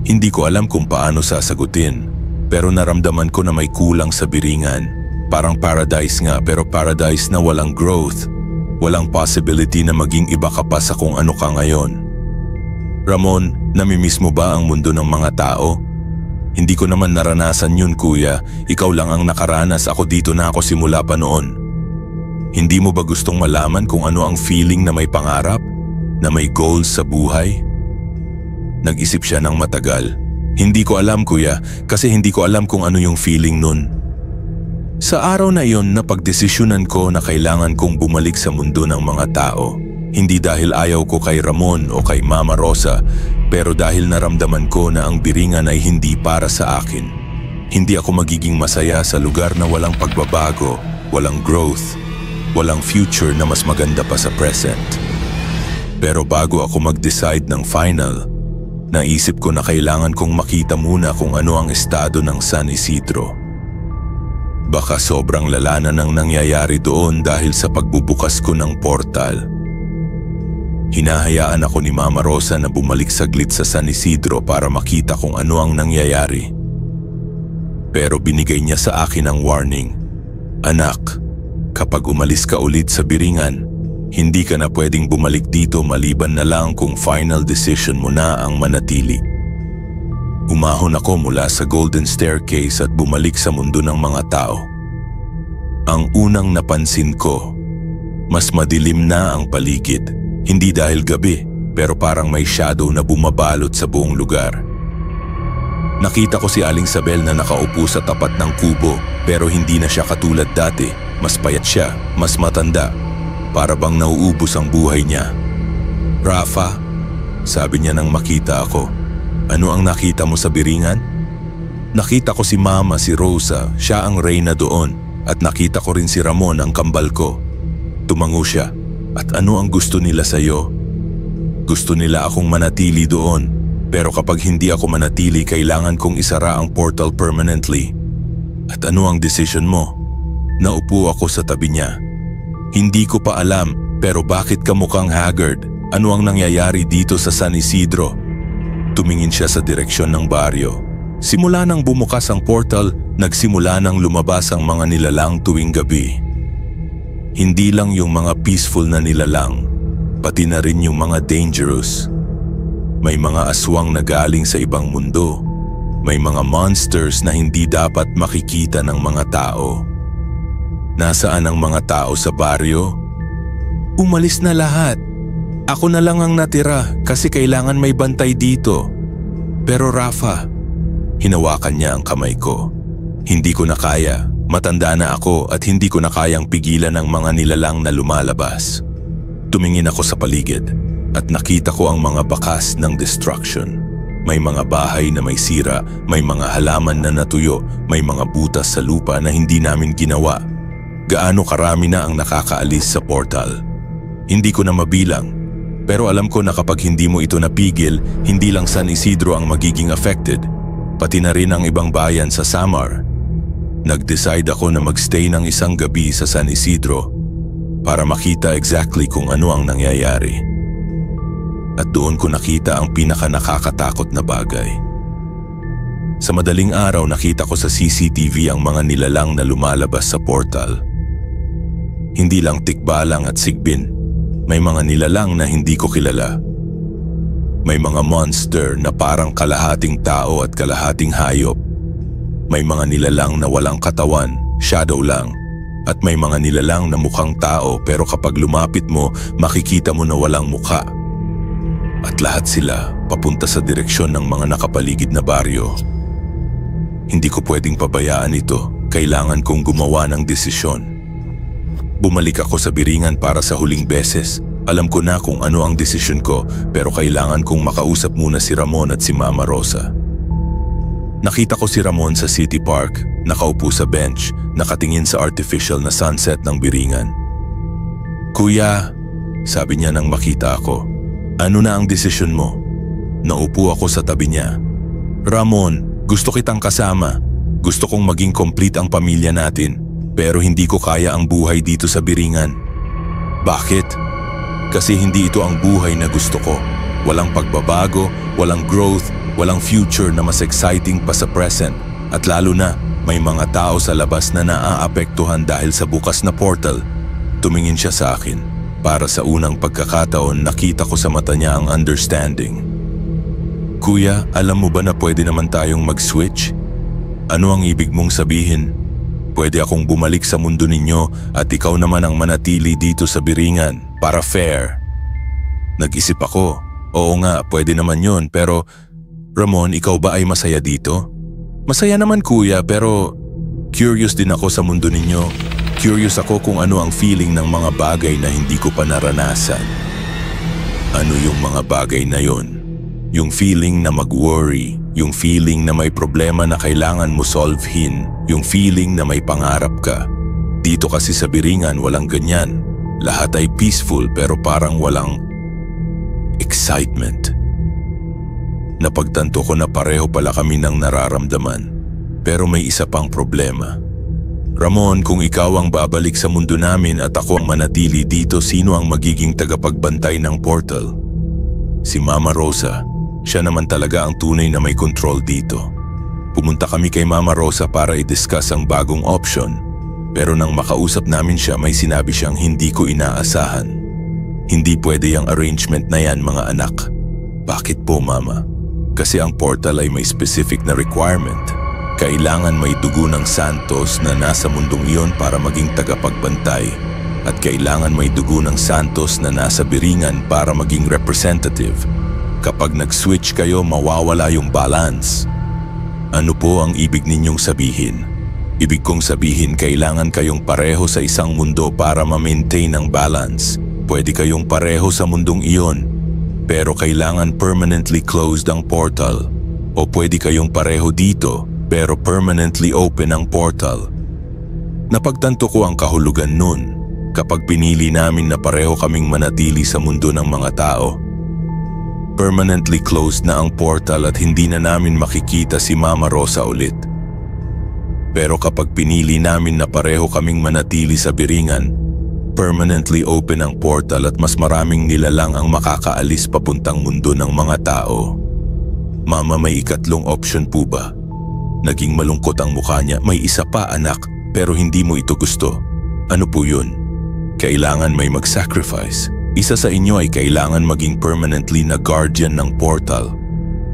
Speaker 2: Hindi ko alam kung paano sasagutin, pero naramdaman ko na may kulang sa Biringan. Parang paradise nga pero paradise na walang growth. Walang possibility na maging iba ka pa sa kung ano ka ngayon. Ramon, namimiss mo ba ang mundo ng mga tao? Hindi ko naman naranasan yun, kuya. Ikaw lang ang nakaranas, ako dito na ako simula pa noon. Hindi mo ba gustong malaman kung ano ang feeling na may pangarap? Na may goals sa buhay? Nag-isip siya ng matagal. Hindi ko alam, kuya, kasi hindi ko alam kung ano yung feeling nun. Sa araw na iyon, napagdesisyonan ko na kailangan kong bumalik sa mundo ng mga tao. Hindi dahil ayaw ko kay Ramon o kay Mama Rosa, pero dahil naramdaman ko na ang Biringan ay hindi para sa akin. Hindi ako magiging masaya sa lugar na walang pagbabago, walang growth, walang future na mas maganda pa sa present. Pero bago ako mag-decide ng final, naisip ko na kailangan kong makita muna kung ano ang estado ng San Isidro. Baka sobrang lala na nang nangyayari doon dahil sa pagbubukas ko ng portal. Hinahayaan ako ni Mama Rosa na bumalik saglit sa San Isidro para makita kung ano ang nangyayari. Pero binigay niya sa akin ang warning. Anak, kapag umalis ka ulit sa Biringan, hindi ka na pwedeng bumalik dito maliban na lang kung final decision mo na ang manatili. Umahon ako mula sa Golden Staircase at bumalik sa mundo ng mga tao. Ang unang napansin ko, mas madilim na ang paligid. Hindi dahil gabi, pero parang may shadow na bumabalot sa buong lugar. Nakita ko si Aling Sabel na nakaupo sa tapat ng kubo, pero hindi na siya katulad dati. Mas payat siya, mas matanda. Para bang nauubos ang buhay niya. Rafa, sabi niya nang makita ako. Ano ang nakita mo sa Biringan? Nakita ko si Mama, si Rosa, siya ang reyna doon. At nakita ko rin si Ramon, ang kambal ko. Tumango siya. At ano ang gusto nila sa'yo? Gusto nila akong manatili doon. Pero kapag hindi ako manatili, kailangan kong isara ang portal permanently. At ano ang decision mo? Naupo ako sa tabi niya. Hindi ko pa alam, pero bakit ka mukhang haggard? Ano ang nangyayari dito sa San Isidro? Tumingin siya sa direksyon ng baryo. Simula nang bumukas ang portal, nagsimula nang lumabas ang mga nilalang tuwing gabi. Hindi lang yung mga peaceful na nilalang, pati na rin yung mga dangerous. May mga aswang na galing sa ibang mundo. May mga monsters na hindi dapat makikita ng mga tao. Nasaan ang mga tao sa baryo? Umalis na lahat. Ako na lang ang natira kasi kailangan may bantay dito. Pero Rafa, hinawakan niya ang kamay ko. Hindi ko na kaya. Matanda na ako at hindi ko na kayang pigilan ang mga nilalang na lumalabas. Tumingin ako sa paligid at nakita ko ang mga bakas ng destruction. May mga bahay na may sira, may mga halaman na natuyo, may mga butas sa lupa na hindi namin ginawa. Gaano karami na ang nakakaalis sa portal. Hindi ko na mabilang, pero alam ko na kapag hindi mo ito napigil, hindi lang San Isidro ang magiging affected, pati na rin ang ibang bayan sa Samar. Nag-decide ako na magstay ng isang gabi sa San Isidro para makita exactly kung ano ang nangyayari. At doon ko nakita ang pinaka-nakakatakot na bagay. Sa madaling araw nakita ko sa CCTV ang mga nilalang na lumalabas sa portal. Hindi lang tikbalang at sigbin, may mga nilalang na hindi ko kilala. May mga monster na parang kalahating tao at kalahating hayop. May mga nilalang na walang katawan, shadow lang. At may mga nilalang na mukhang tao pero kapag lumapit mo, makikita mo na walang mukha. At lahat sila papunta sa direksyon ng mga nakapaligid na baryo. Hindi ko pwedeng pabayaan ito. Kailangan kong gumawa ng desisyon. Bumalik ako sa Biringan para sa huling beses. Alam ko na kung ano ang desisyon ko pero kailangan kong makausap muna si Ramon at si Mama Rosa. Nakita ko si Ramon sa City Park, nakaupo sa bench, nakatingin sa artificial na sunset ng Biringan. Kuya, sabi niya nang makita ako, ano na ang desisyon mo? Naupo ako sa tabi niya. Ramon, gusto kitang kasama. Gusto kong maging complete ang pamilya natin, pero hindi ko kaya ang buhay dito sa Biringan. Bakit? Kasi hindi ito ang buhay na gusto ko. Walang pagbabago, walang growth, walang future na mas exciting pa sa present. At lalo na, may mga tao sa labas na naaapektuhan dahil sa bukas na portal. Tumingin siya sa akin. Para sa unang pagkakataon, nakita ko sa mata niya ang understanding. Kuya, alam mo ba na pwede naman tayong mag-switch? Ano ang ibig mong sabihin? Pwede akong bumalik sa mundo ninyo at ikaw naman ang manatili dito sa Biringan para fair. Nag-isip ako, oo nga, pwede naman yon, pero Ramon, ikaw ba ay masaya dito? Masaya naman kuya, pero curious din ako sa mundo ninyo. Curious ako kung ano ang feeling ng mga bagay na hindi ko pa naranasan. Ano yung mga bagay na yon? Yung feeling na mag-worry, yung feeling na may problema na kailangan mo solvehin, yung feeling na may pangarap ka. Dito kasi sa Biringan walang ganyan. Lahat ay peaceful pero parang walang excitement. Napagtanto ko na pareho pala kami ng nararamdaman. Pero may isa pang problema. Ramon, kung ikaw ang babalik sa mundo namin at ako ang manatili dito, sino ang magiging tagapagbantay ng portal? Si Mama Rosa. Siya naman talaga ang tunay na may control dito. Pumunta kami kay Mama Rosa para i-discuss ang bagong option. Pero nang makausap namin siya, may sinabi siyang hindi ko inaasahan. Hindi pwede yung arrangement na yan, mga anak. Bakit po, Mama? Kasi ang portal ay may specific na requirement. Kailangan may dugo ng Santos na nasa mundong iyon para maging tagapagbantay. At kailangan may dugo ng Santos na nasa Biringan para maging representative. Kapag nag-switch kayo, mawawala yung balance. Ano po ang ibig ninyong sabihin? Ibig kong sabihin, kailangan kayong pareho sa isang mundo para ma-maintain ang balance. Pwede kayong pareho sa mundong iyon, pero kailangan permanently closed ang portal. O pwede kayong pareho dito, pero permanently open ang portal. Napagtanto ko ang kahulugan nun kapag pinili namin na pareho kaming manatili sa mundo ng mga tao. Permanently closed na ang portal at hindi na namin makikita si Mama Rosa ulit. Pero kapag pinili namin na pareho kaming manatili sa Biringan, permanently open ang portal at mas maraming nilalang ang makakaalis papuntang mundo ng mga tao. Mama, may ikatlong option po ba? Naging malungkot ang mukha niya. May isa pa, anak, pero hindi mo ito gusto. Ano po yun? Kailangan may mag-sacrifice. Isa sa inyo ay kailangan maging permanently na guardian ng portal.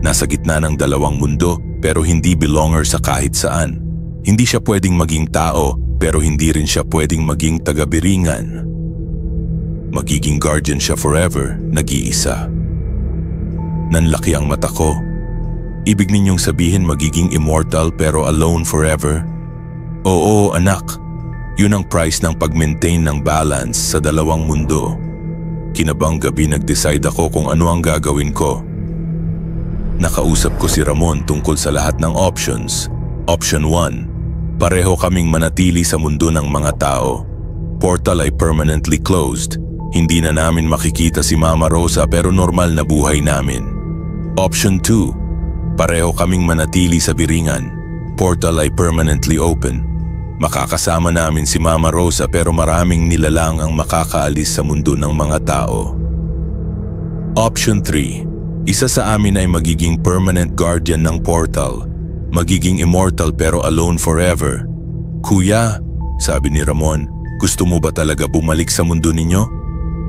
Speaker 2: Nasa gitna ng dalawang mundo pero hindi belonger sa kahit saan. Hindi siya pwedeng maging tao pero hindi rin siya pwedeng maging taga-Biringan. Magiging guardian siya forever, nag-iisa. Nanlaki ang mata ko. Ibig ninyong sabihin magiging immortal pero alone forever? Oo, anak. Yun ang price ng pag-maintain ng balance sa dalawang mundo. Kinabang gabi nag-decide ako kung ano ang gagawin ko. Nakausap ko si Ramon tungkol sa lahat ng options. Option 1, pareho kaming manatili sa mundo ng mga tao. Portal ay permanently closed. Hindi na namin makikita si Mama Rosa pero normal na buhay namin. Option 2, pareho kaming manatili sa Biringan. Portal ay permanently open. Makakasama namin si Mama Rosa pero maraming nilalang ang makakaalis sa mundo ng mga tao. Option 3, isa sa amin ay magiging permanent guardian ng portal. Magiging immortal pero alone forever. Kuya, sabi ni Ramon, gusto mo ba talaga bumalik sa mundo ninyo?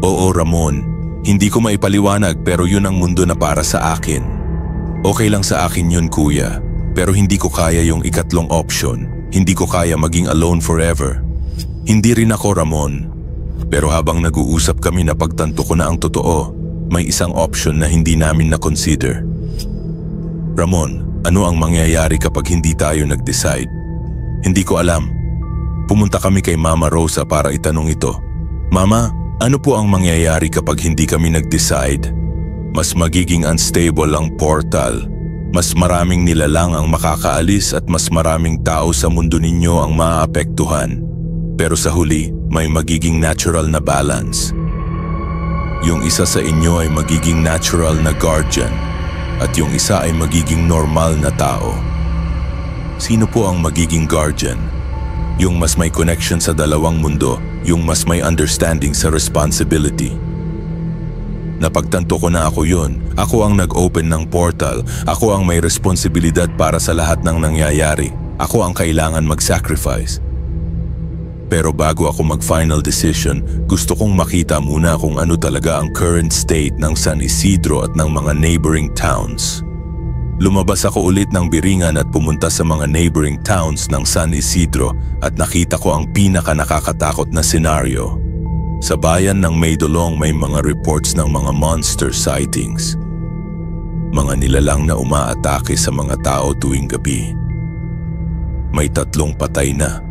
Speaker 2: Oo, Ramon, hindi ko maipaliwanag pero yun ang mundo na para sa akin. Okay lang sa akin yun, kuya, pero hindi ko kaya yung ikatlong option. Hindi ko kaya maging alone forever. Hindi rin ako, Ramon. Pero habang nag-uusap kami, napagtanto ko na ang totoo. May isang option na hindi namin na-consider. Ramon, ano ang mangyayari kapag hindi tayo nag-decide? Hindi ko alam. Pumunta kami kay Mama Rosa para itanong ito. Mama, ano po ang mangyayari kapag hindi kami nag-decide? Mas magiging unstable ang portal. Mas maraming nilalang ang makakaalis at mas maraming tao sa mundo ninyo ang maaapektuhan. Pero sa huli, may magiging natural na balance. Yung isa sa inyo ay magiging natural na guardian at yung isa ay magiging normal na tao. Sino po ang magiging guardian? Yung mas may connection sa dalawang mundo, yung mas may understanding sa responsibility. Napagtanto ko na ako yun. Ako ang nag-open ng portal. Ako ang may responsibilidad para sa lahat ng nangyayari. Ako ang kailangan mag-sacrifice. Pero bago ako mag-final decision, gusto kong makita muna kung ano talaga ang current state ng San Isidro at ng mga neighboring towns. Lumabas ako ulit ng Biringan at pumunta sa mga neighboring towns ng San Isidro at nakita ko ang pinaka-nakakatakot na senaryo. Sa bayan ng Maydolong may mga reports ng mga monster sightings. Mga nilalang na umaatake sa mga tao tuwing gabi. May 3 patay na.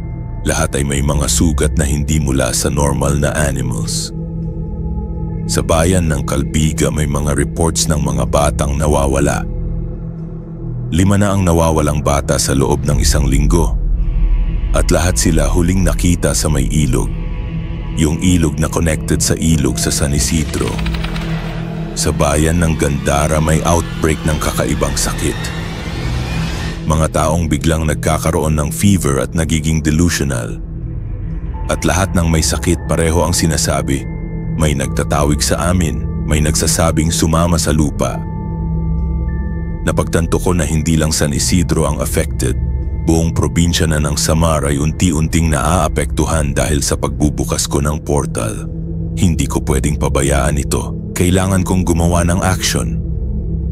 Speaker 2: Lahat ay may mga sugat na hindi mula sa normal na animals. Sa bayan ng Calbiga may mga reports ng mga batang nawawala. 5 na ang nawawalang bata sa loob ng 1 linggo. At lahat sila huling nakita sa may ilog. Yung ilog na connected sa ilog sa San Isidro. Sa bayan ng Gandara may outbreak ng kakaibang sakit. Mga taong biglang nagkakaroon ng fever at nagiging delusional. At lahat ng may sakit pareho ang sinasabi, may nagtatawig sa amin, may nagsasabing sumama sa lupa. Napagtanto ko na hindi lang San Isidro ang affected. Buong probinsya na ng Samar ay unti-unting naaapektuhan dahil sa pagbubukas ko ng portal. Hindi ko pwedeng pabayaan ito. Kailangan kong gumawa ng action.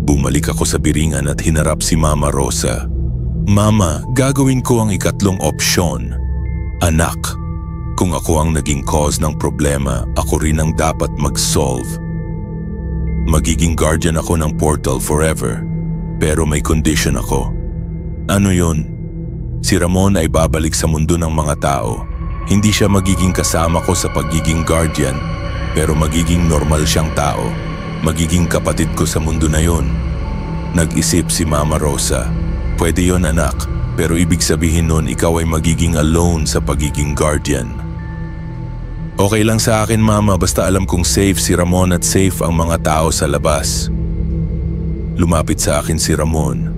Speaker 2: Bumalik ako sa Biringan at hinarap si Mama Rosa. Mama, gagawin ko ang 2 opsyon. Anak, kung ako ang naging cause ng problema, ako rin ang dapat mag-solve. Magiging guardian ako ng portal forever. Pero may condition ako. Ano yun? Si Ramon ay babalik sa mundo ng mga tao. Hindi siya magiging kasama ko sa pagiging guardian, pero magiging normal siyang tao. Magiging kapatid ko sa mundo na yon. Nag-isip si Mama Rosa. Pwede yon anak, pero ibig sabihin nun ikaw ay magiging alone sa pagiging guardian. Okay lang sa akin mama, basta alam kong safe si Ramon at safe ang mga tao sa labas. Lumapit sa akin si Ramon.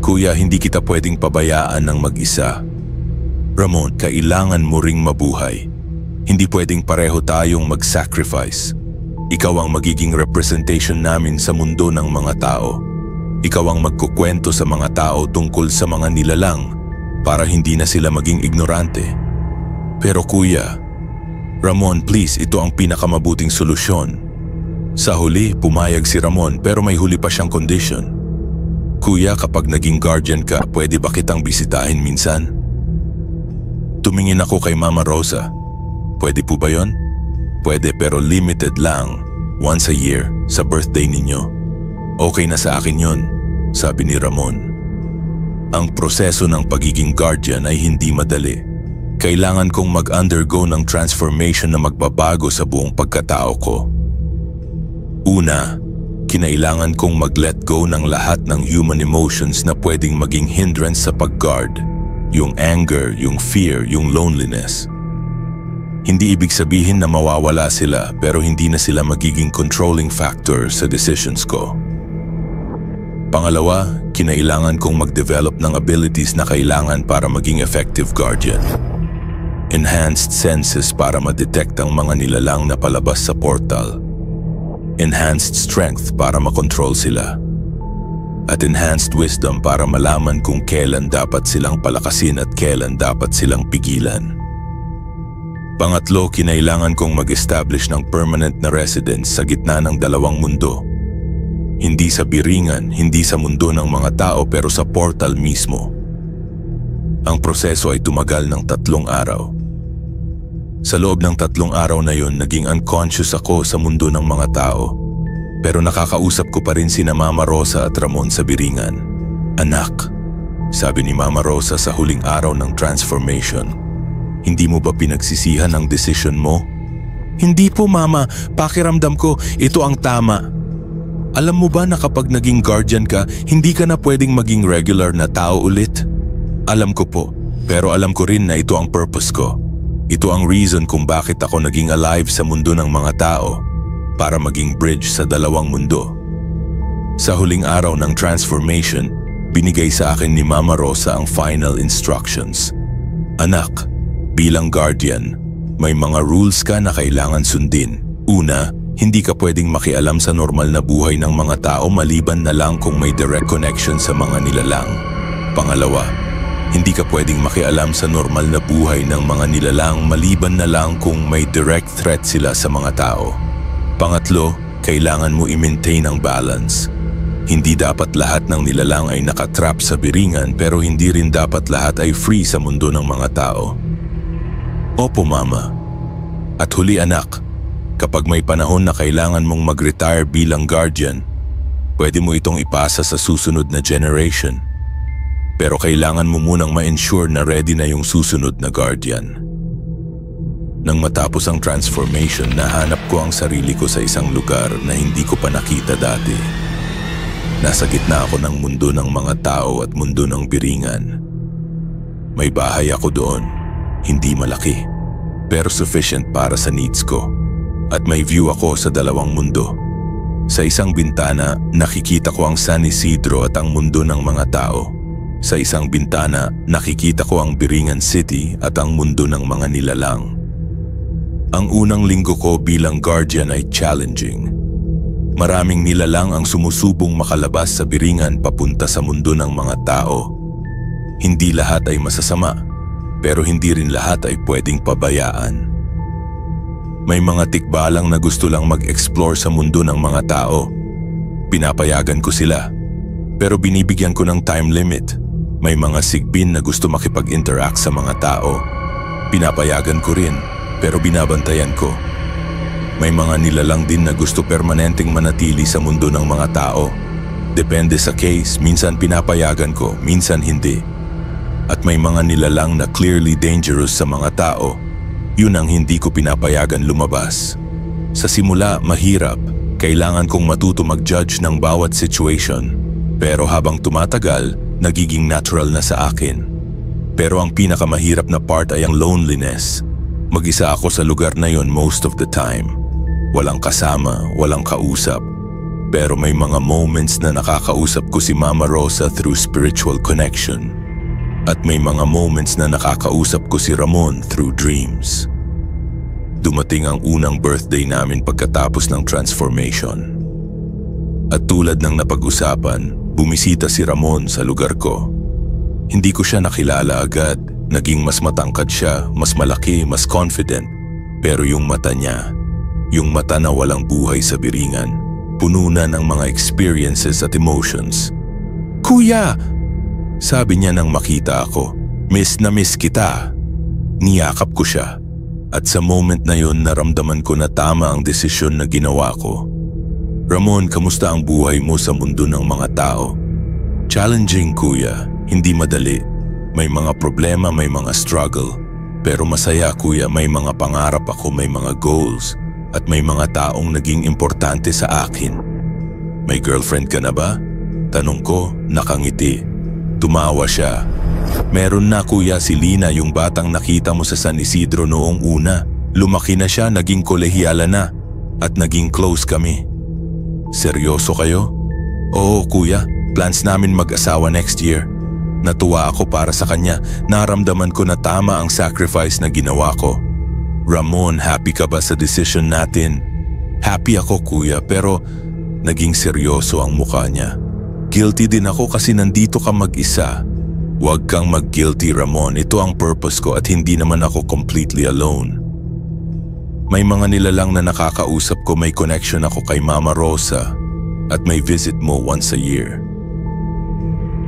Speaker 2: Kuya, hindi kita pwedeng pabayaan ng mag-isa. Ramon, kailangan mo ring mabuhay. Hindi pwedeng pareho tayong mag-sacrifice. Ikaw ang magiging representation namin sa mundo ng mga tao. Ikaw ang magkukwento sa mga tao tungkol sa mga nilalang para hindi na sila maging ignorante. Pero kuya, Ramon, please, ito ang pinakamabuting solusyon. Sa huli, pumayag si Ramon pero may huli pa siyang condition. Kuya, kapag naging guardian ka, pwede ba kitang bisitahin minsan? Tumingin ako kay Mama Rosa. Pwede po ba yon? Pwede pero limited lang. Once a year, sa birthday ninyo. Okay na sa akin yon, sabi ni Ramon. Ang proseso ng pagiging guardian ay hindi madali. Kailangan kong mag-undergo ng transformation na magbabago sa buong pagkatao ko. Una, kinailangan kong mag-let go ng lahat ng human emotions na pwedeng maging hindrance sa pag-guard. Yung anger, yung fear, yung loneliness. Hindi ibig sabihin na mawawala sila pero hindi na sila magiging controlling factor sa decisions ko. Pangalawa, kinailangan kong mag-develop ng abilities na kailangan para maging effective guardian. Enhanced senses para ma-detect ang mga nilalang na palabas sa portal. Enhanced strength para makontrol sila. At enhanced wisdom para malaman kung kailan dapat silang palakasin at kailan dapat silang pigilan. Pangatlo, kinailangan kong mag-establish ng permanent na residence sa gitna ng 2 mundo. Hindi sa Biringan, hindi sa mundo ng mga tao pero sa portal mismo. Ang proseso ay tumagal ng 3 araw. Sa loob ng 3 araw na yon, naging unconscious ako sa mundo ng mga tao. Pero nakakausap ko pa rin sina Mama Rosa at Ramon sa Biringan. Anak, sabi ni Mama Rosa sa huling araw ng transformation, hindi mo ba pinagsisihan ang desisyon mo? Hindi po mama, pakiramdam ko ito ang tama. Alam mo ba na kapag naging guardian ka, hindi ka na pwedeng maging regular na tao ulit? Alam ko po, pero alam ko rin na ito ang purpose ko. Ito ang reason kung bakit ako naging alive sa mundo ng mga tao, para maging bridge sa 2 mundo. Sa huling araw ng transformation, binigay sa akin ni Mama Rosa ang final instructions. Anak, bilang guardian, may mga rules ka na kailangan sundin. Una, hindi ka pwedeng makialam sa normal na buhay ng mga tao maliban na lang kung may direct connection sa mga nilalang. Pangalawa, hindi ka pwedeng makialam sa normal na buhay ng mga nilalang maliban na lang kung may direct threat sila sa mga tao. Pangatlo, kailangan mo i-maintain ang balance. Hindi dapat lahat ng nilalang ay nakatrap sa biringan pero hindi rin dapat lahat ay free sa mundo ng mga tao. Opo, Mama. At huli, anak, kapag may panahon na kailangan mong mag-retire bilang guardian, pwede mo itong ipasa sa susunod na generation. Pero kailangan mo munang ma-ensure na ready na yung susunod na guardian. Nang matapos ang transformation, nahanap ko ang sarili ko sa isang lugar na hindi ko pa nakita dati. Nasa gitna ako ng mundo ng mga tao at mundo ng biringan. May bahay ako doon, hindi malaki, pero sufficient para sa needs ko. At may view ako sa dalawang mundo. Sa isang bintana, nakikita ko ang San Isidro at ang mundo ng mga tao. Sa isang bintana, nakikita ko ang Biringan City at ang mundo ng mga nilalang. Ang unang linggo ko bilang guardian ay challenging. Maraming nilalang ang sumusubong makalabas sa biringan papunta sa mundo ng mga tao. Hindi lahat ay masasama, pero hindi rin lahat ay pwedeng pabayaan. May mga tikbalang na gusto lang mag-explore sa mundo ng mga tao. Pinapayagan ko sila, pero binibigyan ko ng time limit. May mga sigbin na gusto makipag-interact sa mga tao. Pinapayagan ko rin, pero binabantayan ko. May mga nilalang din na gusto permanenteng manatili sa mundo ng mga tao. Depende sa case, minsan pinapayagan ko, minsan hindi. At may mga nilalang na clearly dangerous sa mga tao. Yun ang hindi ko pinapayagan lumabas. Sa simula, mahirap. Kailangan kong matuto mag-judge ng bawat situation. Pero habang tumatagal, nagiging natural na sa akin. Pero ang pinakamahirap na part ay ang loneliness. Mag-isa ako sa lugar na yon most of the time. Walang kasama, walang kausap. Pero may mga moments na nakakausap ko si Mama Rosa through spiritual connection. At may mga moments na nakakausap ko si Ramon through dreams. Dumating ang unang birthday namin pagkatapos ng transformation. At tulad ng napag-usapan, bumisita si Ramon sa lugar ko. Hindi ko siya nakilala agad. Naging mas matangkad siya, mas malaki, mas confident. Pero yung mata niya, yung mata na walang buhay sa biringan, puno na ng mga experiences at emotions. "Kuya!" sabi niya nang makita ako. "Miss na miss kita." Niyakap ko siya. At sa moment na yon, naramdaman ko na tama ang desisyon na ginawa ko. "Ramon, kamusta ang buhay mo sa mundo ng mga tao?" "Challenging, kuya. Hindi madali. May mga problema, may mga struggle. Pero masaya, kuya, may mga pangarap ako, may mga goals. At may mga taong naging importante sa akin." "May girlfriend ka na ba?" tanong ko, nakangiti. Tumawa siya. "Meron na, kuya, si Lina, yung batang nakita mo sa San Isidro noong una. Lumaki na siya, naging kolehiyala na. At naging close kami." "Seryoso kayo?" "Oo, kuya. Plans namin mag-asawa next year." Natuwa ako para sa kanya. Naramdaman ko na tama ang sacrifice na ginawa ko. "Ramon, happy ka ba sa decision natin?" "Happy ako, kuya, pero..." Naging seryoso ang mukha niya. "Guilty din ako kasi nandito ka mag-isa." "Huwag kang mag-guilty, Ramon. Ito ang purpose ko at hindi naman ako completely alone." May mga nilalang na nakakausap ko, may connection ako kay Mama Rosa at may visit mo once a year.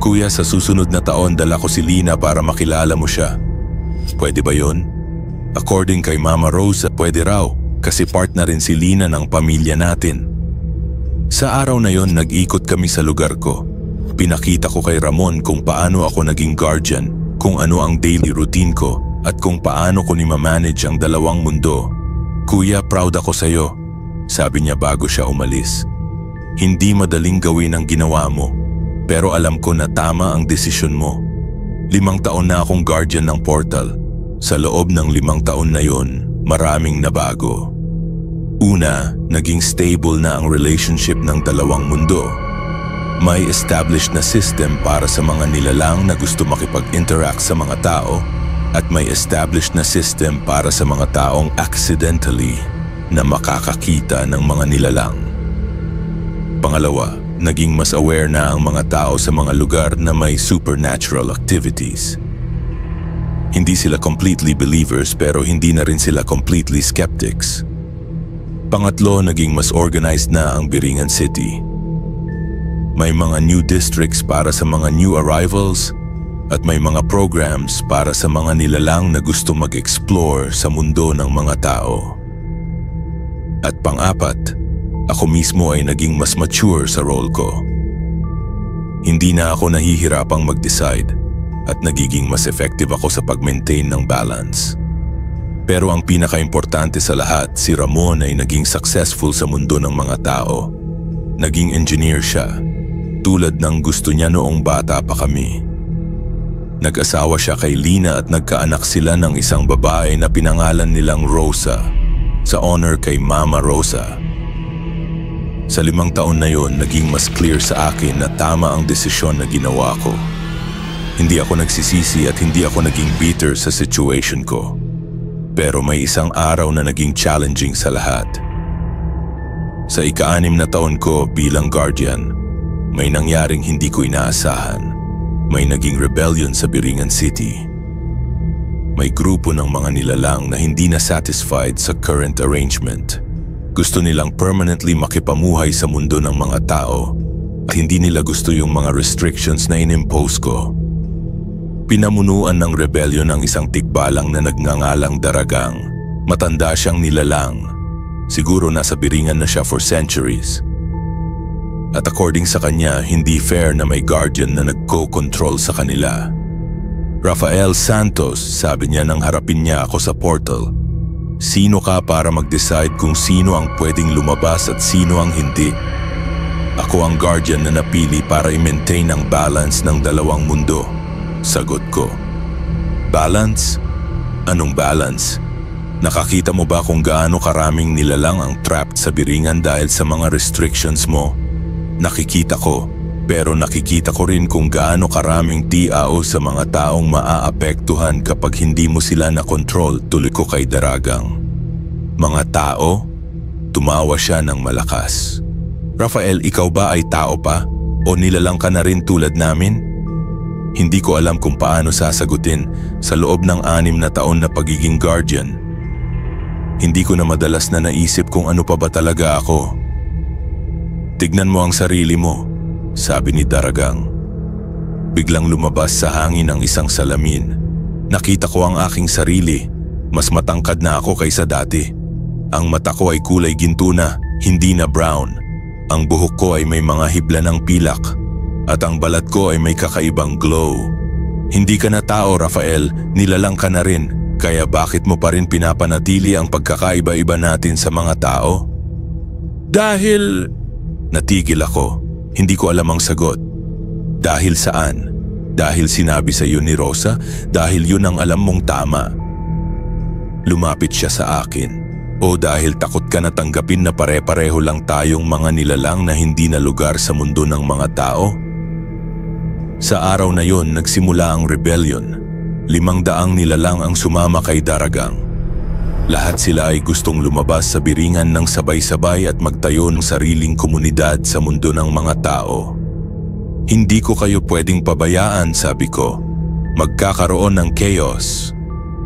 Speaker 2: "Kuya, sa susunod na taon dala ko si Lina para makilala mo siya." "Pwede ba yon?" According kay Mama Rosa, pwede raw kasi part na rin si Lina ng pamilya natin. Sa araw na yon, nag-ikot kami sa lugar ko. Pinakita ko kay Ramon kung paano ako naging guardian, kung ano ang daily routine ko at kung paano ko ni-manage ang dalawang mundo. "Kuya, proud ako sa'yo," sabi niya bago siya umalis. "Hindi madaling gawin ang ginawa mo. Pero alam ko na tama ang desisyon mo. 5 taon na akong guardian ng portal. Sa loob ng 5 taon na yon, maraming nabago. Una, naging stable na ang relationship ng dalawang mundo. May established na system para sa mga nilalang na gusto makipag-interact sa mga tao at may established na system para sa mga taong accidentally na makakakita ng mga nilalang. Pangalawa, naging mas aware na ang mga tao sa mga lugar na may supernatural activities. Hindi sila completely believers pero hindi na rin sila completely skeptics. Pangatlo, naging mas organized na ang Biringan City. May mga new districts para sa mga new arrivals at may mga programs para sa mga nilalang na gusto mag-explore sa mundo ng mga tao. At pang-apat, ako mismo ay naging mas mature sa role ko. Hindi na ako nahihirapang mag-decide at nagiging mas effective ako sa pag-maintain ng balance. Pero ang pinaka-importante sa lahat, si Ramon ay naging successful sa mundo ng mga tao. Naging engineer siya, tulad ng gusto niya noong bata pa kami. Nag-asawa siya kay Lina at nagkaanak sila ng isang babae na pinangalan nilang Rosa, sa honor kay Mama Rosa. Sa 5 taon na yon, naging mas clear sa akin na tama ang desisyon na ginawa ko. Hindi ako nagsisisi at hindi ako naging bitter sa situation ko. Pero may isang araw na naging challenging sa lahat. Sa ika-6 na taon ko bilang guardian, may nangyaring hindi ko inaasahan. May naging rebellion sa Biringan City. May grupo ng mga nilalang na hindi na satisfied sa current arrangement. Gusto nilang permanently makipamuhay sa mundo ng mga tao at hindi nila gusto yung mga restrictions na inimpose ko. Pinamunuan ng rebellion ang isang tikbalang na nagngangalang Daragang. Matanda siyang nilalang. Siguro nasa Biringan na siya for centuries. At according sa kanya, hindi fair na may guardian na nagko-control sa kanila. Rafael Santos, sabi niya nang harapin niya ako sa portal. Sino ka para mag-decide kung sino ang pwedeng lumabas at sino ang hindi? Ako ang guardian na napili para i-maintain ang balance ng dalawang mundo. Sagot ko. Balance? Anong balance? Nakakita mo ba kung gaano karaming nilalang ang trapped sa Biringan dahil sa mga restrictions mo? Nakikita ko. Pero nakikita ko rin kung gaano karaming tiao sa mga taong maaapektuhan kapag hindi mo sila na-control, tuloy ko kay Daragang. Mga tao? Tumawa siya ng malakas. Rafael, ikaw ba ay tao pa? O nilalang ka na rin tulad namin? Hindi ko alam kung paano sasagutin sa loob ng 6 na taon na pagiging guardian. Hindi ko na madalas na naisip kung ano pa ba talaga ako. Tignan mo ang sarili mo. Sabi ni Daragang. Biglang lumabas sa hangin ang isang salamin. Nakita ko ang aking sarili. Mas matangkad na ako kaysa dati. Ang mata ko ay kulay ginto na, hindi na brown. Ang buhok ko ay may mga hibla ng pilak. At ang balat ko ay may kakaibang glow. Hindi ka na tao, Rafael. Nilalang ka na rin. Kaya bakit mo pa rin pinapanatili ang pagkakaiba-iba natin sa mga tao? Dahil... Natigil ako. Hindi ko alam ang sagot. Dahil saan? Dahil sinabi sa iyo ni Rosa? Dahil yun ang alam mong tama? Lumapit siya sa akin. O dahil takot ka na tanggapin na pare-pareho lang tayong mga nilalang na hindi na lugar sa mundo ng mga tao? Sa araw na yon, nagsimula ang rebellion. 500 nilalang ang sumama kay Daragang. Lahat sila ay gustong lumabas sa Biringan ng sabay-sabay at magtayo ng sariling komunidad sa mundo ng mga tao. Hindi ko kayo pwedeng pabayaan, sabi ko. Magkakaroon ng chaos.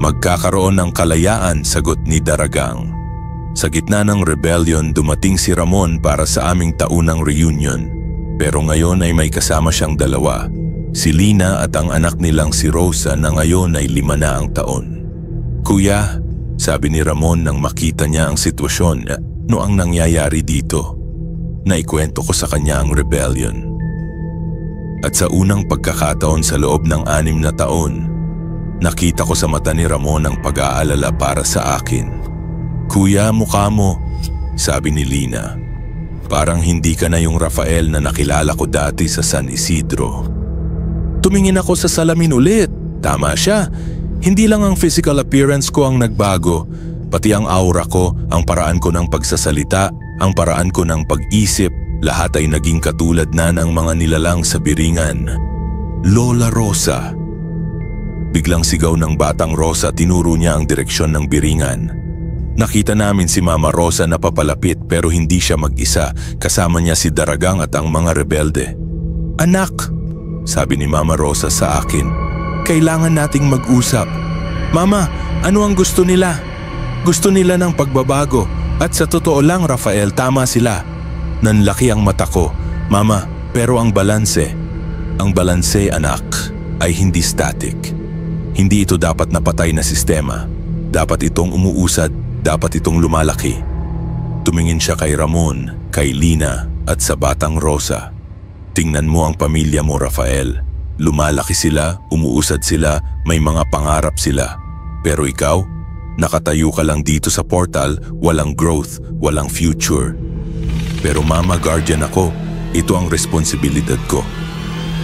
Speaker 2: Magkakaroon ng kalayaan, sagot ni Daragang. Sa gitna ng rebellion, dumating si Ramon para sa aming taunang reunion. Pero ngayon ay may kasama siyang 2. Si Lina at ang anak nilang si Rosa na ngayon ay 5 na ang taon. Kuya, sabi ni Ramon nang makita niya ang sitwasyon, ano ang nangyayari dito? Naikwento ko sa kanya ang rebellion. At sa unang pagkakataon sa loob ng 6 na taon, nakita ko sa mata ni Ramon ang pag-aalala para sa akin. Kuya, mukha mo, sabi ni Lina. Parang hindi ka na yung Rafael na nakilala ko dati sa San Isidro. Tumingin ako sa salamin ulit. Tama siya. Hindi lang ang physical appearance ko ang nagbago, pati ang aura ko, ang paraan ko ng pagsasalita, ang paraan ko ng pag-isip, lahat ay naging katulad na ng mga nilalang sa Biringan. Lola Rosa. Biglang sigaw ng batang Rosa, tinuro niya ang direksyon ng Biringan. Nakita namin si Mama Rosa na papalapit pero hindi siya mag-isa, kasama niya si Daragang at ang mga rebelde. Anak, sabi ni Mama Rosa sa akin. Kailangan nating mag-usap. Mama, ano ang gusto nila? Gusto nila ng pagbabago. At sa totoo lang, Rafael, tama sila. Nanlaki ang mata ko. Mama, Pero ang balanse anak, ay hindi static. Hindi ito dapat napatay na sistema. Dapat itong umuusad, dapat itong lumalaki. Tumingin siya kay Ramon, kay Lina, at sa batang Rosa. Tingnan mo ang pamilya mo, Rafael. Lumalaki sila, umuusad sila, may mga pangarap sila. Pero ikaw, nakatayo ka lang dito sa portal, walang growth, walang future. Pero mama, guardian ako. Ito ang responsibilidad ko.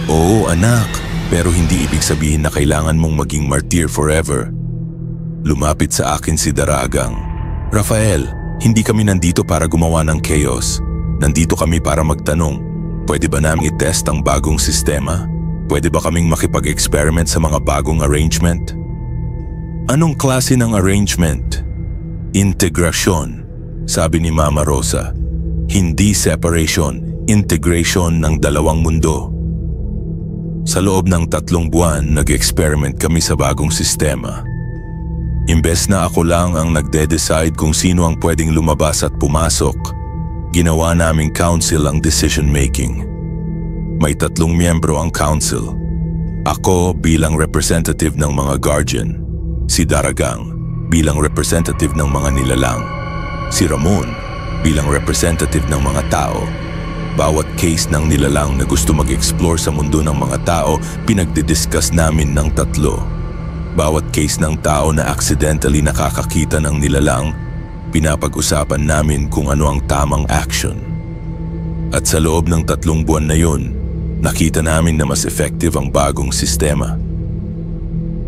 Speaker 2: Oo, anak, pero hindi ibig sabihin na kailangan mong maging martyr forever. Lumapit sa akin si Daragang. Rafael, hindi kami nandito para gumawa ng chaos. Nandito kami para magtanong, pwede ba namin i-test ang bagong sistema? Pwede ba kaming makipag-experiment sa mga bagong arrangement? Anong klase ng arrangement? Integrasyon, sabi ni Mama Rosa. Hindi separation, integration ng dalawang mundo. Sa loob ng 3 buwan, nag-experiment kami sa bagong sistema. Imbes na ako lang ang nagde-decide kung sino ang pwedeng lumabas at pumasok, ginawa naming council ang decision-making. May 3 miyembro ang council. Ako bilang representative ng mga guardian, si Daragang bilang representative ng mga nilalang, si Ramon bilang representative ng mga tao. Bawat case ng nilalang na gusto mag-explore sa mundo ng mga tao, pinagdidiscuss namin ng 3. Bawat case ng tao na accidentally nakakakita ng nilalang, pinapag-usapan namin kung ano ang tamang action. At sa loob ng 3 buwan na yun, nakita namin na mas effective ang bagong sistema.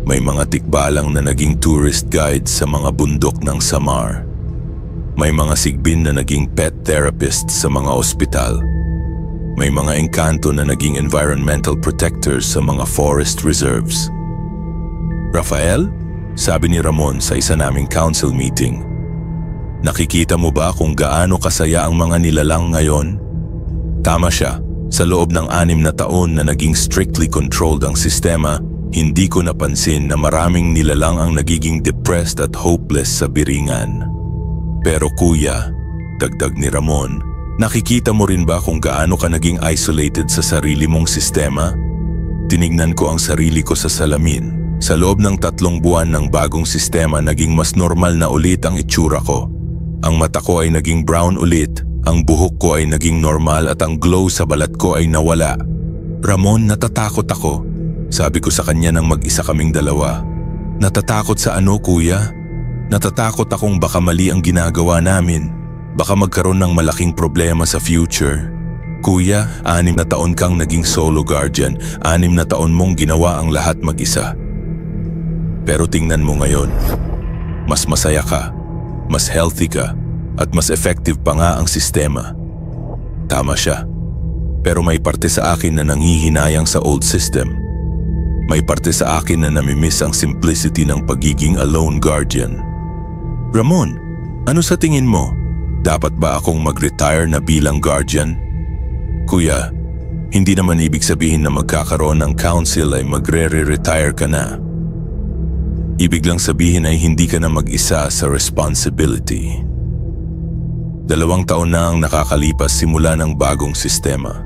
Speaker 2: May mga tikbalang na naging tourist guide sa mga bundok ng Samar. May mga sigbin na naging pet therapist sa mga ospital. May mga engkanto na naging environmental protectors sa mga forest reserves. Rafael, sabi ni Ramon sa isa naming council meeting, nakikita mo ba kung gaano kasaya ang mga nilalang ngayon? Tama siya, sa loob ng 6 na taon na naging strictly controlled ang sistema, hindi ko napansin na maraming nilalang ang nagiging depressed at hopeless sa biringan. Pero kuya, dagdag ni Ramon, nakikita mo rin ba kung gaano ka naging isolated sa sarili mong sistema? Tinignan ko ang sarili ko sa salamin. Sa loob ng 3 buwan ng bagong sistema, naging mas normal na ulit ang itsura ko. Ang mata ko ay naging brown ulit, ang buhok ko ay naging normal at ang glow sa balat ko ay nawala. Ramon, natatakot ako. Sabi ko sa kanya nang mag-isa kaming dalawa. Natatakot sa ano, kuya? Natatakot akong baka mali ang ginagawa namin. Baka magkaroon ng malaking problema sa future. Kuya, 6 na taon kang naging solo guardian. 6 na taon mong ginawa ang lahat mag-isa. Pero tingnan mo ngayon. Mas masaya ka, mas healthy ka, at mas effective pa nga ang sistema. Tama siya. Pero may parte sa akin na nanghihinayang sa old system. May parte sa akin na namimiss ang simplicity ng pagiging alone guardian. Ramon, ano sa tingin mo? Dapat ba akong mag-retire na bilang guardian? Kuya, hindi naman ibig sabihin na magkakaroon ng council ay magre-retire ka na. Ibig lang sabihin ay hindi ka na mag-isa sa responsibility. 2 taon na ang nakakalipas simula ng bagong sistema.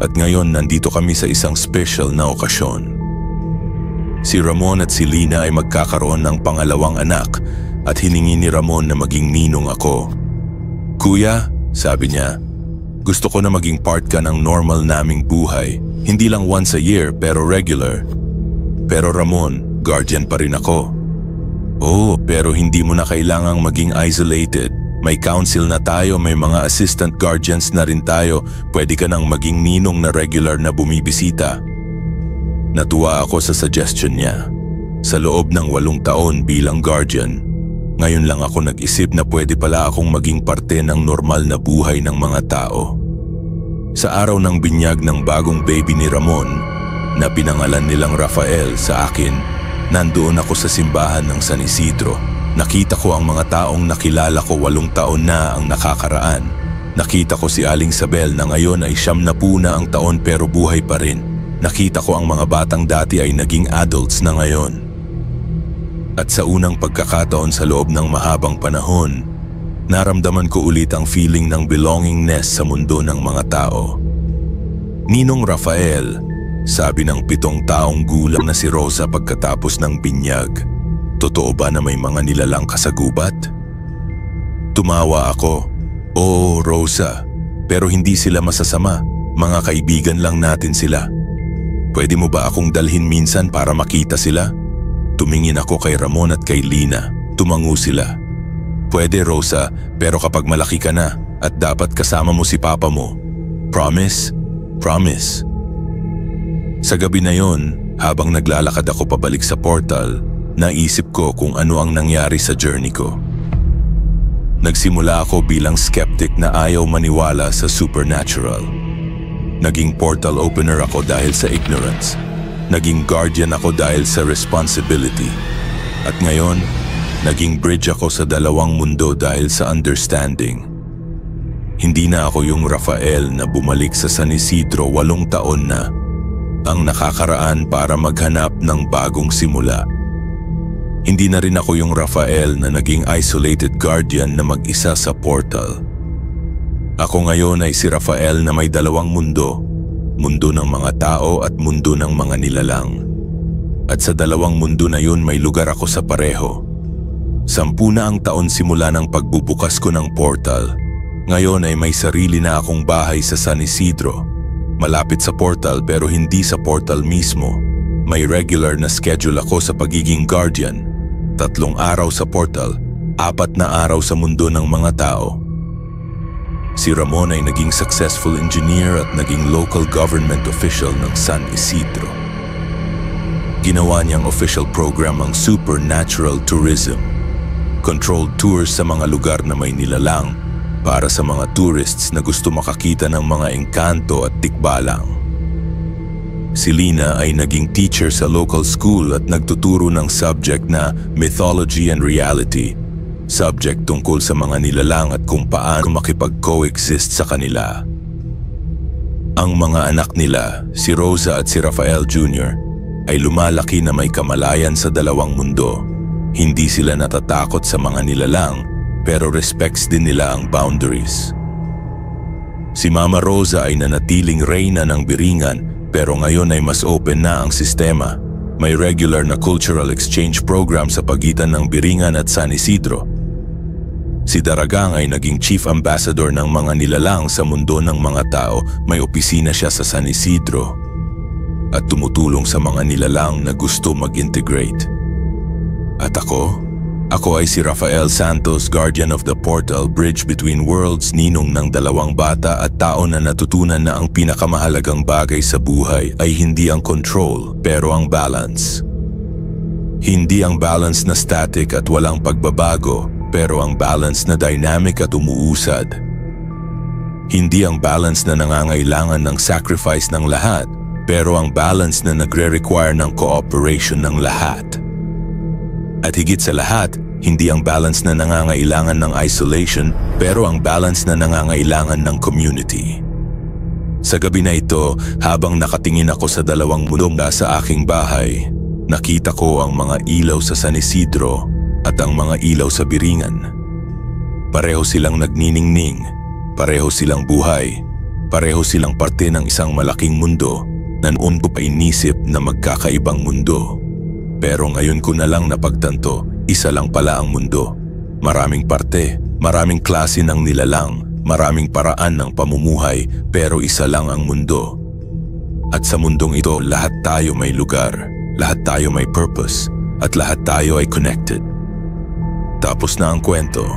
Speaker 2: At ngayon nandito kami sa isang special na okasyon. Si Ramon at si Lina ay magkakaroon ng pangalawang anak at hiningi ni Ramon na maging ninong ako. Kuya, sabi niya, gusto ko na maging part ka ng normal naming buhay. Hindi lang once a year pero regular. Pero Ramon, guardian pa rin ako. Oh, pero hindi mo na kailangang maging isolated. May council na tayo, may mga assistant guardians na rin tayo. Pwede ka nang maging ninong na regular na bumibisita. Natuwa ako sa suggestion niya. Sa loob ng 8 taon bilang guardian, ngayon lang ako nag-isip na pwede pala akong maging parte ng normal na buhay ng mga tao. Sa araw ng binyag ng bagong baby ni Ramon, na pinangalan nilang Rafael sa akin, nandoon ako sa simbahan ng San Isidro. Nakita ko ang mga taong nakilala ko 8 taon na ang nakakaraan. Nakita ko si Aling Sabel na ngayon ay 90 na ang taon pero buhay pa rin. Nakita ko ang mga batang dati ay naging adults na ngayon. At sa unang pagkakataon sa loob ng mahabang panahon, naramdaman ko ulit ang feeling ng belongingness sa mundo ng mga tao. Ninong Rafael, sabi ng 7 taong gulang na si Rosa pagkatapos ng binyag. Totoo ba na may mga nilalang ka sa gubat? Tumawa ako. Oo, Rosa, pero hindi sila masasama. Mga kaibigan lang natin sila. Pwede mo ba akong dalhin minsan para makita sila? Tumingin ako kay Ramon at kay Lina. Tumango sila. Pwede, Rosa, pero kapag malaki ka na at dapat kasama mo si Papa mo. Promise? Promise. Sa gabi na yon, habang naglalakad ako pabalik sa portal, naisip ko kung ano ang nangyari sa journey ko. Nagsimula ako bilang skeptic na ayaw maniwala sa supernatural. Naging portal opener ako dahil sa ignorance. Naging guardian ako dahil sa responsibility. At ngayon, naging bridge ako sa 2 mundo dahil sa understanding. Hindi na ako yung Rafael na bumalik sa San Isidro 8 taon na, ang nakakaraan para maghanap ng bagong simula. Hindi na rin ako yung Rafael na naging isolated guardian na mag-isa sa portal. Ako ngayon ay si Rafael na may 2 mundo, mundo ng mga tao at mundo ng mga nilalang. At sa 2 mundo na yun may lugar ako sa pareho. 10 na ang taon simula ng pagbubukas ko ng portal. Ngayon ay may sarili na akong bahay sa San Isidro. Malapit sa portal pero hindi sa portal mismo. May regular na schedule ako sa pagiging guardian. 3 araw sa portal, 4 na araw sa mundo ng mga tao. Si Ramon ay naging successful engineer at naging local government official ng San Isidro. Ginawa niyang official program ang supernatural tourism. Controlled tours sa mga lugar na may nilalang para sa mga tourists na gusto makakita ng mga engkanto at tikbalang. Si Lina ay naging teacher sa local school at nagtuturo ng subject na Mythology and Reality, subject tungkol sa mga nilalang at kung paano makipag-coexist sa kanila. Ang mga anak nila, si Rosa at si Rafael Jr., ay lumalaki na may kamalayan sa 2 mundo. Hindi sila natatakot sa mga nilalang, pero respects din nila ang boundaries. Si Mama Rosa ay nanatiling reyna ng Biringan pero ngayon ay mas open na ang sistema. May regular na cultural exchange program sa pagitan ng Biringan at San Isidro. Si Daragang ay naging chief ambassador ng mga nilalang sa mundo ng mga tao. May opisina siya sa San Isidro at tumutulong sa mga nilalang na gusto mag-integrate. At ako ay si Rafael Santos, guardian of the portal, bridge between worlds, ninong ng 2 bata at tao na natutunan na ang pinakamahalagang bagay sa buhay ay hindi ang control, pero ang balance. Hindi ang balance na static at walang pagbabago, pero ang balance na dynamic at umuusad. Hindi ang balance na nangangailangan ng sacrifice ng lahat, pero ang balance na nagre-require ng cooperation ng lahat. At higit sa lahat, hindi ang balance na nangangailangan ng isolation, pero ang balance na nangangailangan ng community. Sa gabi na ito, habang nakatingin ako sa 2 mundo sa aking bahay, nakita ko ang mga ilaw sa San Isidro at ang mga ilaw sa Biringan. Pareho silang nagniningning, pareho silang buhay, pareho silang parte ng isang malaking mundo na noon ko pa inisip na magkakaibang mundo. Pero ngayon ko na lang napagtanto, isa lang pala ang mundo. Maraming parte, maraming klase ng nilalang, maraming paraan ng pamumuhay, pero isa lang ang mundo. At sa mundong ito, lahat tayo may lugar, lahat tayo may purpose, at lahat tayo ay connected. Tapos na ang kwento.